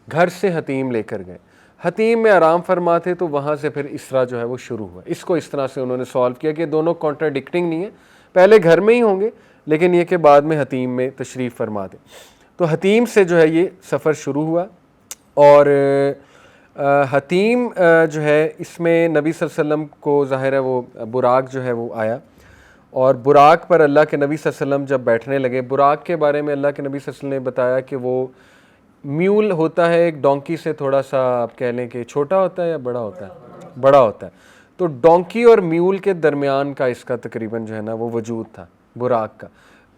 گھر سے حتیم لے کر گئے. حتیم میں آرام فرما تھے تو وہاں سے پھر اسراء جو ہے وہ شروع ہوا. اس کو اس طرح سے انہوں نے سالو کیا کہ دونوں کانٹرڈکٹنگ نہیں ہے. پہلے گھر میں ہی ہوں گے لیکن یہ کہ بعد میں حتیم میں تشریف فرما دے. تو حتیم سے جو ہے یہ سفر شروع ہوا. اور حتیم جو ہے اس میں نبی صلی اللہ علیہ وسلم کو ظاہر ہے وہ براق جو ہے وہ آیا، اور براق پر اللہ کے نبی صلی اللہ علیہ وسلم جب بیٹھنے لگے، براق کے بارے میں اللہ کے نبی صلی اللہ علیہ وسلم نے بتایا کہ وہ میول ہوتا ہے ایک ڈونکی سے تھوڑا سا آپ کہہ لیں کہ چھوٹا ہوتا ہے یا بڑا ہوتا ہے، بڑا ہوتا ہے، تو ڈونکی اور میول کے درمیان کا اس کا تقریباً جو ہے نا وہ وجود تھا براق کا،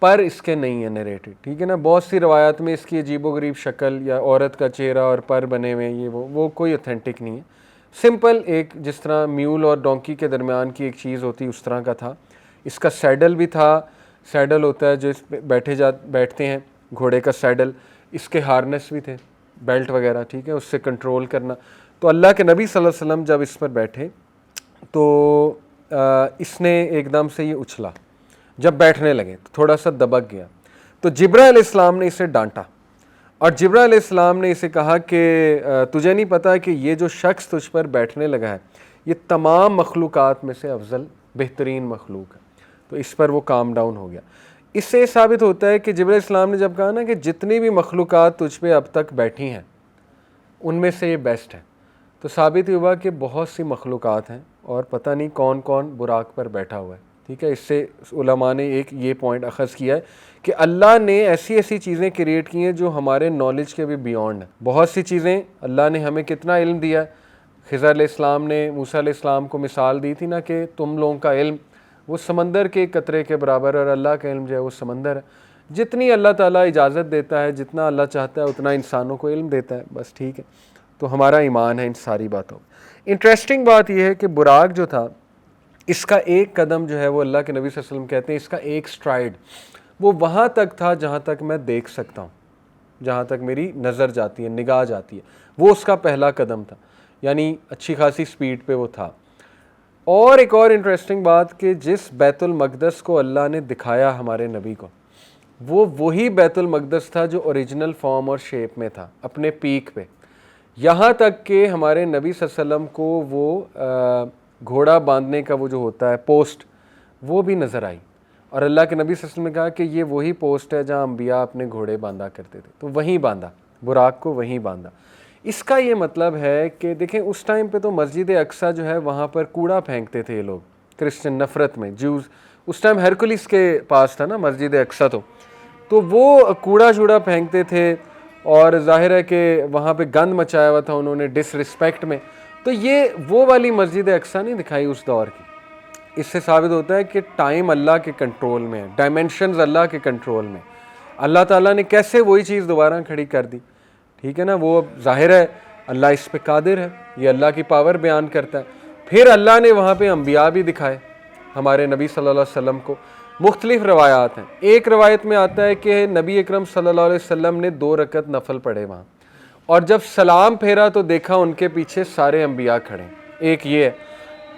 پر اس کے نہیں ہے نریٹڈ، ٹھیک ہے نا. بہت سی روایات میں اس کی عجیب و غریب شکل یا عورت کا چہرہ اور پر بنے ہوئے یہ وہ کوئی اوتھینٹک نہیں ہے، سمپل ایک جس طرح میول اور ڈونکی کے درمیان کی ایک چیز ہوتی اس طرح کا تھا. اس کا سیڈل بھی تھا، سیڈل ہوتا ہے جو اس پہ بیٹھتے ہیں گھوڑے کا سیڈل، اس کے ہارنس بھی تھے، بیلٹ وغیرہ، ٹھیک ہے، اس سے کنٹرول کرنا. تو اللہ کے نبی صلی اللہ علیہ وسلم جب اس پر بیٹھے تو اس نے ایک دم سے یہ اچھلا، جب بیٹھنے لگے تو تھوڑا سا دبک گیا، تو جبرائیل علیہ السلام نے اسے ڈانٹا، اور جبرائیل علیہ السلام نے اسے کہا کہ تجھے نہیں پتا کہ یہ جو شخص تجھ پر بیٹھنے لگا ہے یہ تمام مخلوقات میں سے افضل بہترین مخلوق ہے. تو اس پر وہ کام ڈاؤن ہو گیا. اس سے یہ ثابت ہوتا ہے کہ جبرائیل علیہ السلام نے جب کہا نا کہ جتنی بھی مخلوقات تجھ پہ اب تک بیٹھی ہیں ان میں سے یہ بیسٹ ہے، تو ثابت ہی ہوا کہ بہت سی مخلوقات ہیں اور پتہ نہیں کون کون براق پر بیٹھا ہوا ہے. ٹھیک ہے، اس سے علماء نے ایک یہ پوائنٹ اخذ کیا ہے کہ اللہ نے ایسی ایسی چیزیں کریٹ کی ہیں جو ہمارے نالج کے بھی بیونڈ ہیں. بہت سی چیزیں اللہ نے ہمیں کتنا علم دیا ہے. خضر علیہ السلام نے موسیٰ علیہ السلام کو مثال دی تھی نا کہ تم لوگوں کا علم وہ سمندر کے قطرے کے برابر، اور اللہ کا علم جو ہے وہ سمندر ہے. جتنی اللہ تعالیٰ اجازت دیتا ہے، جتنا اللہ چاہتا ہے اتنا انسانوں کو علم دیتا ہے، بس ٹھیک ہے. تو ہمارا ایمان ہے ان ساری باتوں. انٹرسٹنگ بات یہ ہے کہ براق جو تھا اس کا ایک قدم جو ہے وہ اللہ کے نبی صلی اللہ علیہ وسلم کہتے ہیں اس کا ایک سٹرائڈ وہ وہاں تک تھا جہاں تک میں دیکھ سکتا ہوں، جہاں تک میری نظر جاتی ہے، نگاہ جاتی ہے، وہ اس کا پہلا قدم تھا، یعنی اچھی خاصی سپیڈ پہ وہ تھا. اور ایک اور انٹرسٹنگ بات کہ جس بیت المقدس کو اللہ نے دکھایا ہمارے نبی کو، وہ وہی بیت المقدس تھا جو اوریجنل فارم اور شیپ میں تھا اپنے پیک پہ، یہاں تک کہ ہمارے نبی صلی اللہ علیہ وسلم کو وہ گھوڑا باندھنے کا وہ جو ہوتا ہے پوسٹ وہ بھی نظر آئی، اور اللہ کے نبی صلی اللہ علیہ وسلم نے کہا کہ یہ وہی پوسٹ ہے جہاں انبیاء اپنے گھوڑے باندھا کرتے تھے، تو وہیں باندھا، براق کو وہیں باندھا. اس کا یہ مطلب ہے کہ دیکھیں اس ٹائم پہ تو مسجد اقصیٰ جو ہے وہاں پر کوڑا پھینکتے تھے یہ لوگ، کرسچن نفرت میں جوز، اس ٹائم ہرکولس کے پاس تھا نا مسجد اقصیٰ، تو وہ کوڑا شوڑا پھینکتے تھے، اور ظاہر ہے کہ وہاں پہ گند مچایا ہوا تھا انہوں نے ڈس رسپیکٹ میں. تو یہ وہ والی مسجد اقصیٰ نہیں دکھائی اس دور کی. اس سے ثابت ہوتا ہے کہ ٹائم اللہ کے کنٹرول میں ہے، ڈائمینشنز اللہ کے کنٹرول میں. اللہ تعالیٰ نے کیسے وہی چیز دوبارہ کھڑی کر دی، ٹھیک ہے نا، وہ ظاہر ہے اللہ اس پہ قادر ہے، یہ اللہ کی پاور بیان کرتا ہے. پھر اللہ نے وہاں پہ انبیاء بھی دکھائے ہمارے نبی صلی اللہ علیہ وسلم کو. مختلف روایات ہیں. ایک روایت میں آتا ہے کہ نبی اکرم صلی اللہ علیہ وسلم نے 2 رکعت نفل پڑھے وہاں، اور جب سلام پھیرا تو دیکھا ان کے پیچھے سارے انبیاء کھڑے. ایک یہ ہے.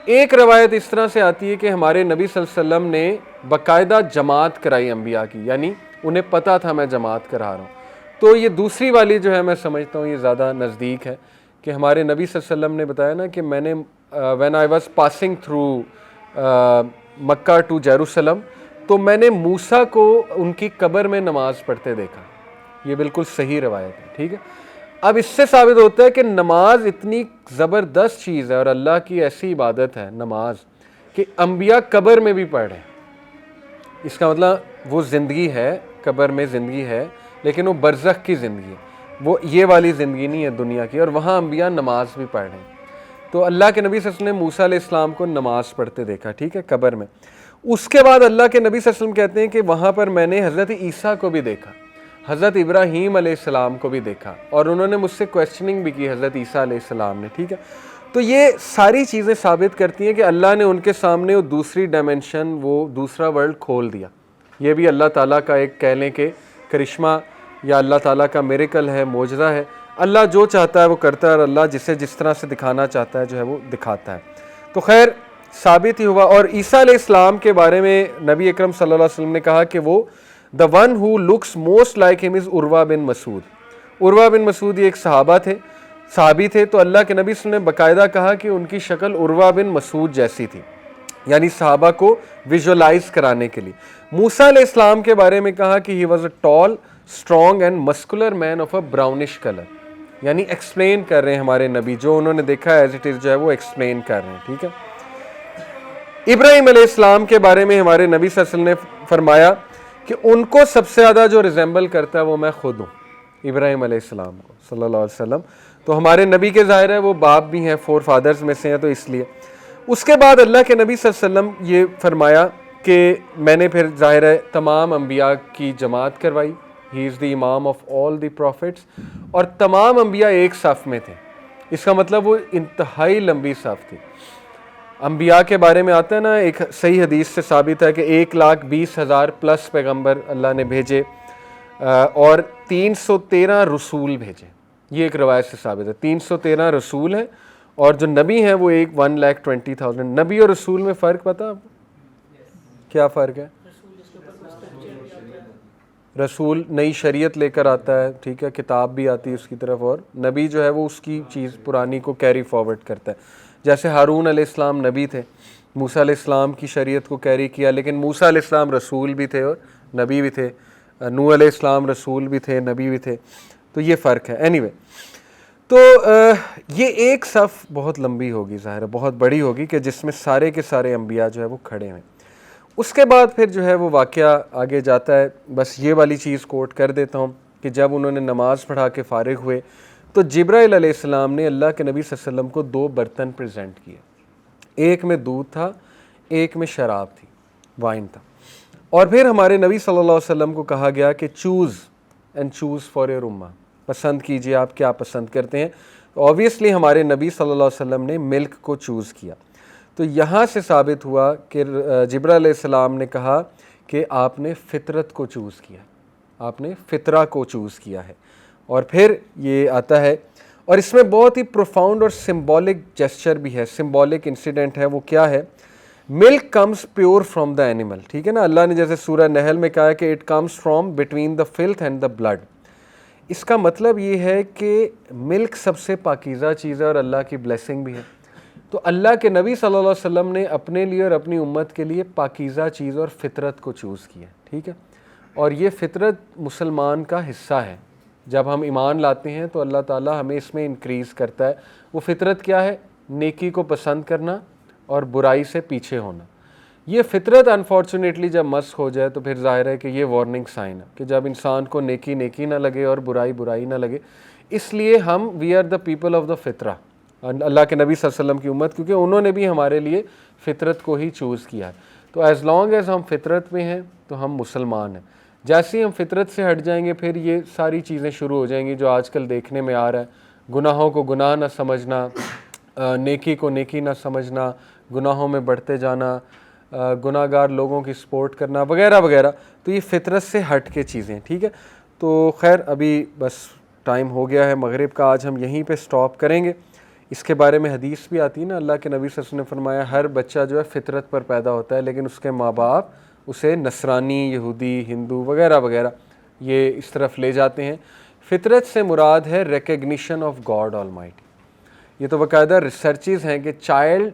ایک روایت اس طرح سے آتی ہے کہ ہمارے نبی صلی اللہ علیہ وسلم نے باقاعدہ جماعت کرائی انبیاء کی، یعنی انہیں پتہ تھا میں جماعت کرا رہا ہوں. تو یہ دوسری والی جو ہے میں سمجھتا ہوں یہ زیادہ نزدیک ہے کہ ہمارے نبی صلی اللہ علیہ وسلم نے بتایا نا کہ میں نے when I was passing through Mecca to Jerusalem, تو میں نے موسیٰ کو ان کی قبر میں نماز پڑھتے دیکھا. یہ بالکل صحیح روایت ہے، ٹھیک ہے. اب اس سے ثابت ہوتا ہے کہ نماز اتنی زبردست چیز ہے اور اللہ کی ایسی عبادت ہے نماز کہ انبیاء قبر میں بھی پڑھ رہے ہیں. اس کا مطلب وہ زندگی ہے، قبر میں زندگی ہے، لیکن وہ برزخ کی زندگی ہے، وہ یہ والی زندگی نہیں ہے دنیا کی، اور وہاں انبیاء نماز بھی پڑھ رہے ہیں. تو اللہ کے نبی صلی اللہ علیہ وسلم نے موسیٰ علیہ السلام کو نماز پڑھتے دیکھا، ٹھیک ہے، قبر میں. اس کے بعد اللہ کے نبی صلی اللہ علیہ وسلم کہتے ہیں کہ وہاں پر میں نے حضرت عیسیٰ کو بھی دیکھا، حضرت ابراہیم علیہ السلام کو بھی دیکھا، اور انہوں نے مجھ سے کویسچننگ بھی کی حضرت عیسیٰ علیہ السلام نے، ٹھیک ہے. تو یہ ساری چیزیں ثابت کرتی ہیں کہ اللہ نے ان کے سامنے وہ دوسری ڈائمینشن، وہ دوسرا ورلڈ کھول دیا. یہ بھی اللہ تعالیٰ کا ایک کہہ لیں کہ کرشمہ یا اللہ تعالیٰ کا میریکل ہے، معجزہ ہے. اللہ جو چاہتا ہے وہ کرتا ہے، اور اللہ جسے جس طرح سے دکھانا چاہتا ہے جو ہے وہ دکھاتا ہے. تو خیر ثابت ہی ہوا. اور عیسیٰ علیہ السلام کے بارے میں نبی اکرم صلی اللہ علیہ وسلم نے کہا کہ وہ the one who looks most like him is عروہ بن مسعود. عروہ بن مسعود یہ ایک صحابی تھے. تو اللہ کے نبی صلی اللہ علیہ وسلم نے باقاعدہ کہا کہ ان کی شکل عروہ بن مسعود جیسی تھی، یعنی صحابہ کو ویژولائز کرانے کے لیے. موسیٰ علیہ السلام کے بارے میں کہا کہ he was a tall, strong and muscular man of a brownish color. یعنی ایکسپلین کر رہے ہیں ہمارے نبی، جو انہوں نے دیکھا ایز اٹ از جو ہے وہ ایکسپلین کر رہے ہیں. ٹھیک ہے. ابراہیم علیہ السلام کے بارے میں ہمارے نبی صلی اللہ علیہ وسلم نے فرمایا کہ ان کو سب سے زیادہ جو ریزمبل کرتا ہے وہ میں خود ہوں، ابراہیم علیہ السلام کو صلی اللہ علیہ وسلم. تو ہمارے نبی کے ظاہر ہے وہ باپ بھی ہیں، 4 فادرز میں سے ہیں، تو اس لیے. اس کے بعد اللہ کے نبی صلی اللہ علیہ وسلم یہ فرمایا کہ میں نے پھر ظاہر ہے تمام انبیاء کی جماعت کروائی. ہی از دی امام آف آل دی پروفٹس، اور تمام انبیاء ایک صف میں تھے. اس کا مطلب وہ انتہائی لمبی صف تھی. انبیاء کے بارے میں آتا ہے نا، ایک صحیح حدیث سے ثابت ہے کہ 1,20,000 پلس پیغمبر اللہ نے بھیجے اور 313 رسول بھیجے. یہ ایک روایت سے ثابت ہے. 313 رسول ہیں اور جو نبی ہیں وہ 1,20,000. نبی اور رسول میں فرق پتہ آپ کیا فرق ہے؟ رسول نئی شریعت لے کر آتا ہے، ٹھیک ہے، کتاب بھی آتی ہے اس کی طرف، اور نبی جو ہے وہ اس کی چیز پرانی کو کیری فارورڈ کرتا ہے. جیسے ہارون علیہ السلام نبی تھے، موسیٰ علیہ السلام کی شریعت کو کیری کیا، لیکن موسیٰ علیہ السلام رسول بھی تھے اور نبی بھی تھے. نوح علیہ السلام رسول بھی تھے، نبی بھی تھے. تو یہ فرق ہے. اینی وے، تو یہ ایک صف بہت لمبی ہوگی، ظاہر ہے بہت بڑی ہوگی، کہ جس میں سارے کے سارے انبیاء جو ہے وہ کھڑے ہیں. اس کے بعد پھر جو ہے وہ واقعہ آگے جاتا ہے. بس یہ والی چیز کوٹ کر دیتا ہوں کہ جب انہوں نے نماز پڑھا کے فارغ ہوئے تو جبرائیل علیہ السلام نے اللہ کے نبی صلی اللہ علیہ وسلم کو 2 برتن پریزنٹ کیے. ایک میں دودھ تھا، ایک میں شراب تھی، وائن تھا. اور پھر ہمارے نبی صلی اللہ علیہ وسلم کو کہا گیا کہ choose and choose for your امہ، پسند کیجئے آپ کیا پسند کرتے ہیں. اوبویسلی ہمارے نبی صلی اللہ علیہ وسلم نے ملک کو چوز کیا. تو یہاں سے ثابت ہوا کہ جبرائیل علیہ السلام نے کہا کہ آپ نے فطرت کو چوز کیا، آپ نے فطرہ کو چوز کیا ہے. اور پھر یہ آتا ہے، اور اس میں بہت ہی پروفاؤنڈ اور سمبولک جیسچر بھی ہے، سمبولک انسیڈنٹ ہے. وہ کیا ہے؟ Milk comes pure from the animal. ٹھیک ہے نا، اللہ نے جیسے سورہ نحل میں کہا ہے کہ it comes from between the filth and the blood. اس کا مطلب یہ ہے کہ ملک سب سے پاکیزہ چیز ہے اور اللہ کی بلیسنگ بھی ہے. تو اللہ کے نبی صلی اللہ علیہ وسلم نے اپنے لیے اور اپنی امت کے لیے پاکیزہ چیز اور فطرت کو چوز کیا. ٹھیک ہے، اور یہ فطرت مسلمان کا حصہ ہے. جب ہم ایمان لاتے ہیں تو اللہ تعالیٰ ہمیں اس میں انکریز کرتا ہے. وہ فطرت کیا ہے؟ نیکی کو پسند کرنا اور برائی سے پیچھے ہونا. یہ فطرت انفارچونیٹلی جب مسخ ہو جائے تو پھر ظاہر ہے کہ یہ وارننگ سائن ہے کہ جب انسان کو نیکی نیکی نہ لگے اور برائی برائی نہ لگے. اس لیے ہم we are the people of the فطرہ، اللہ کے نبی صلی اللہ علیہ وسلم کی امت، کیونکہ انہوں نے بھی ہمارے لیے فطرت کو ہی چوز کیا ہے. تو ایز لانگ ایز ہم فطرت میں ہیں تو ہم مسلمان ہیں. جیسے ہی ہم فطرت سے ہٹ جائیں گے پھر یہ ساری چیزیں شروع ہو جائیں گی جو آج کل دیکھنے میں آ رہا ہے. گناہوں کو گناہ نہ سمجھنا، نیکی کو نیکی نہ سمجھنا، گناہوں میں بڑھتے جانا، گناہ گار لوگوں کی سپورٹ کرنا وغیرہ وغیرہ. تو یہ فطرت سے ہٹ کے چیزیں. ٹھیک ہے، تو خیر ابھی بس ٹائم ہو گیا ہے مغرب کا، آج ہم یہیں پہ سٹاپ کریں گے. اس کے بارے میں حدیث بھی آتی ہے نا، اللہ کے نبی صلی اللہ علیہ وسلم نے فرمایا ہر بچہ جو ہے فطرت پر پیدا ہوتا ہے، لیکن اس کے ماں باپ اسے نصرانی، یہودی، ہندو وغیرہ وغیرہ یہ اس طرف لے جاتے ہیں. فطرت سے مراد ہے recognition of God almighty. یہ تو باقاعدہ ریسرچز ہیں کہ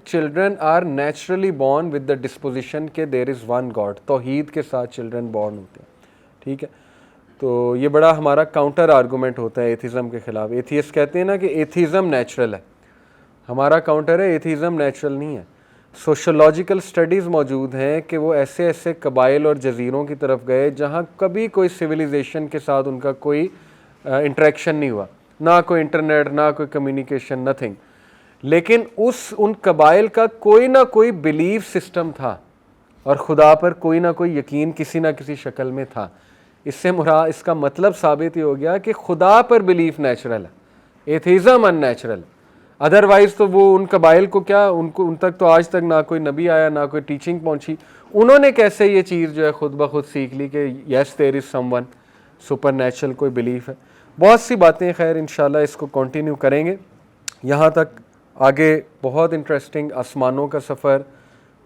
children are naturally born with the disposition کہ دیر از ون گاڈ. توحید کے ساتھ چلڈرن بورن ہوتے ہیں. ٹھیک ہے، تو یہ بڑا ہمارا کاؤنٹر آرگومنٹ ہوتا ہے ایتھیزم کے خلاف. ایتھیسٹ کہتے ہیں نا کہ ایتھیزم نیچرل ہے، ہمارا کاؤنٹر ہے ایتھیزم نیچرل نہیں ہے. سوشولوجیکل سٹڈیز موجود ہیں کہ وہ ایسے ایسے قبائل اور جزیروں کی طرف گئے جہاں کبھی کوئی سویلائزیشن کے ساتھ ان کا کوئی انٹریکشن نہیں ہوا، نہ کوئی انٹرنیٹ، نہ کوئی کمیونیکیشن، نتھنگ. لیکن ان قبائل کا کوئی نہ کوئی بلیف سسٹم تھا اور خدا پر کوئی نہ کوئی یقین کسی نہ کسی شکل میں تھا. اس کا مطلب ثابت ہی ہو گیا کہ خدا پر بلیف نیچرل ہے، ایتھیزم ان نیچرل. ادروائز تو وہ ان قبائل کو کیا، ان تک تو آج تک نہ کوئی نبی آیا، نہ کوئی ٹیچنگ پہنچی. انہوں نے کیسے یہ چیز جو ہے خود بخود سیکھ لی کہ یس دیر از سم ون سپر نیچرل کوئی بلیف ہے. بہت سی باتیں خیر انشاءاللہ اس کو کنٹینیو کریں گے. یہاں تک آگے بہت انٹرسٹنگ آسمانوں کا سفر،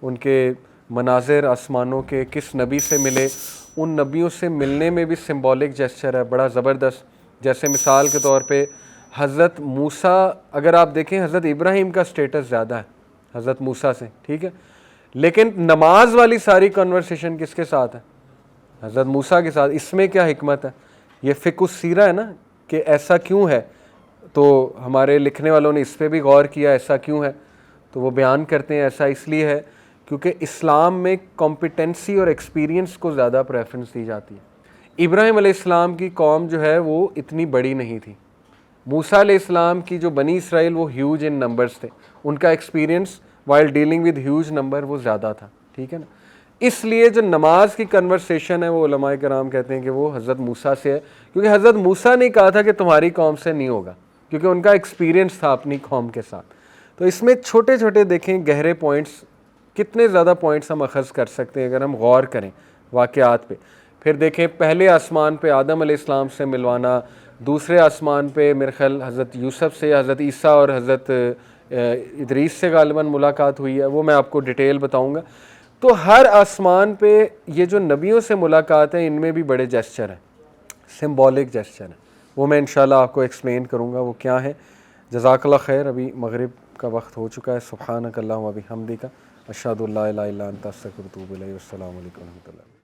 ان کے مناظر آسمانوں کے، کس نبی سے ملے، ان نبیوں سے ملنے میں بھی سمبولک جیسچر ہے بڑا زبردست. جیسے مثال کے طور پہ حضرت موسیٰ، اگر آپ دیکھیں حضرت ابراہیم کا سٹیٹس زیادہ ہے حضرت موسیٰ سے، ٹھیک ہے، لیکن نماز والی ساری کنورسیشن کس کے ساتھ ہے؟ حضرت موسیٰ کے ساتھ. اس میں کیا حکمت ہے؟ یہ فقہ السیرہ ہے نا کہ ایسا کیوں ہے. تو ہمارے لکھنے والوں نے اس پہ بھی غور کیا ایسا کیوں ہے، تو وہ بیان کرتے ہیں ایسا اس لیے ہے کیونکہ اسلام میں کمپیٹنسی اور ایکسپیرینس کو زیادہ پریفرنس دی جاتی ہے۔ ابراہیم علیہ السلام کی قوم جو ہے وہ اتنی بڑی نہیں تھی، موسیٰ علیہ السلام کی جو بنی اسرائیل وہ ہیوج ان نمبرز تھے، ان کا experience while dealing with huge number وہ زیادہ تھا، ٹھیک ہے نا۔ اس لیے جو نماز کی کنورسیشن ہے وہ علماء کرام کہتے ہیں کہ وہ حضرت موسیٰ سے ہے، کیونکہ حضرت موسیٰ نے کہا تھا کہ تمہاری قوم سے نہیں ہوگا، کیونکہ ان کا ایکسپیرینس تھا اپنی قوم کے ساتھ۔ تو اس میں چھوٹے چھوٹے دیکھیں گہرے پوائنٹس، کتنے زیادہ پوائنٹس ہم اخذ کر سکتے ہیں اگر ہم غور کریں واقعات پہ۔ پھر دیکھیں پہلے آسمان پہ آدم علیہ السلام سے ملوانا، دوسرے آسمان پہ میرے خیال حضرت یوسف سے، حضرت عیسیٰ اور حضرت ادریس سے غالباً ملاقات ہوئی ہے، وہ میں آپ کو ڈیٹیل بتاؤں گا۔ تو ہر آسمان پہ یہ جو نبیوں سے ملاقات ہیں ان میں بھی بڑے جیسچر ہیں، سمبولک جیسچر ہیں، وہ میں انشاءاللہ آپ کو ایکسپلین کروں گا وہ کیا ہیں۔ جزاک اللہ خیر، ابھی مغرب کا وقت ہو چکا ہے۔ سبحانک اللہم و بحمدک، اشہد ان لا الہ الا انت استغفرک و اتوب الیک۔ السلام علیکم و رحمۃ اللہ۔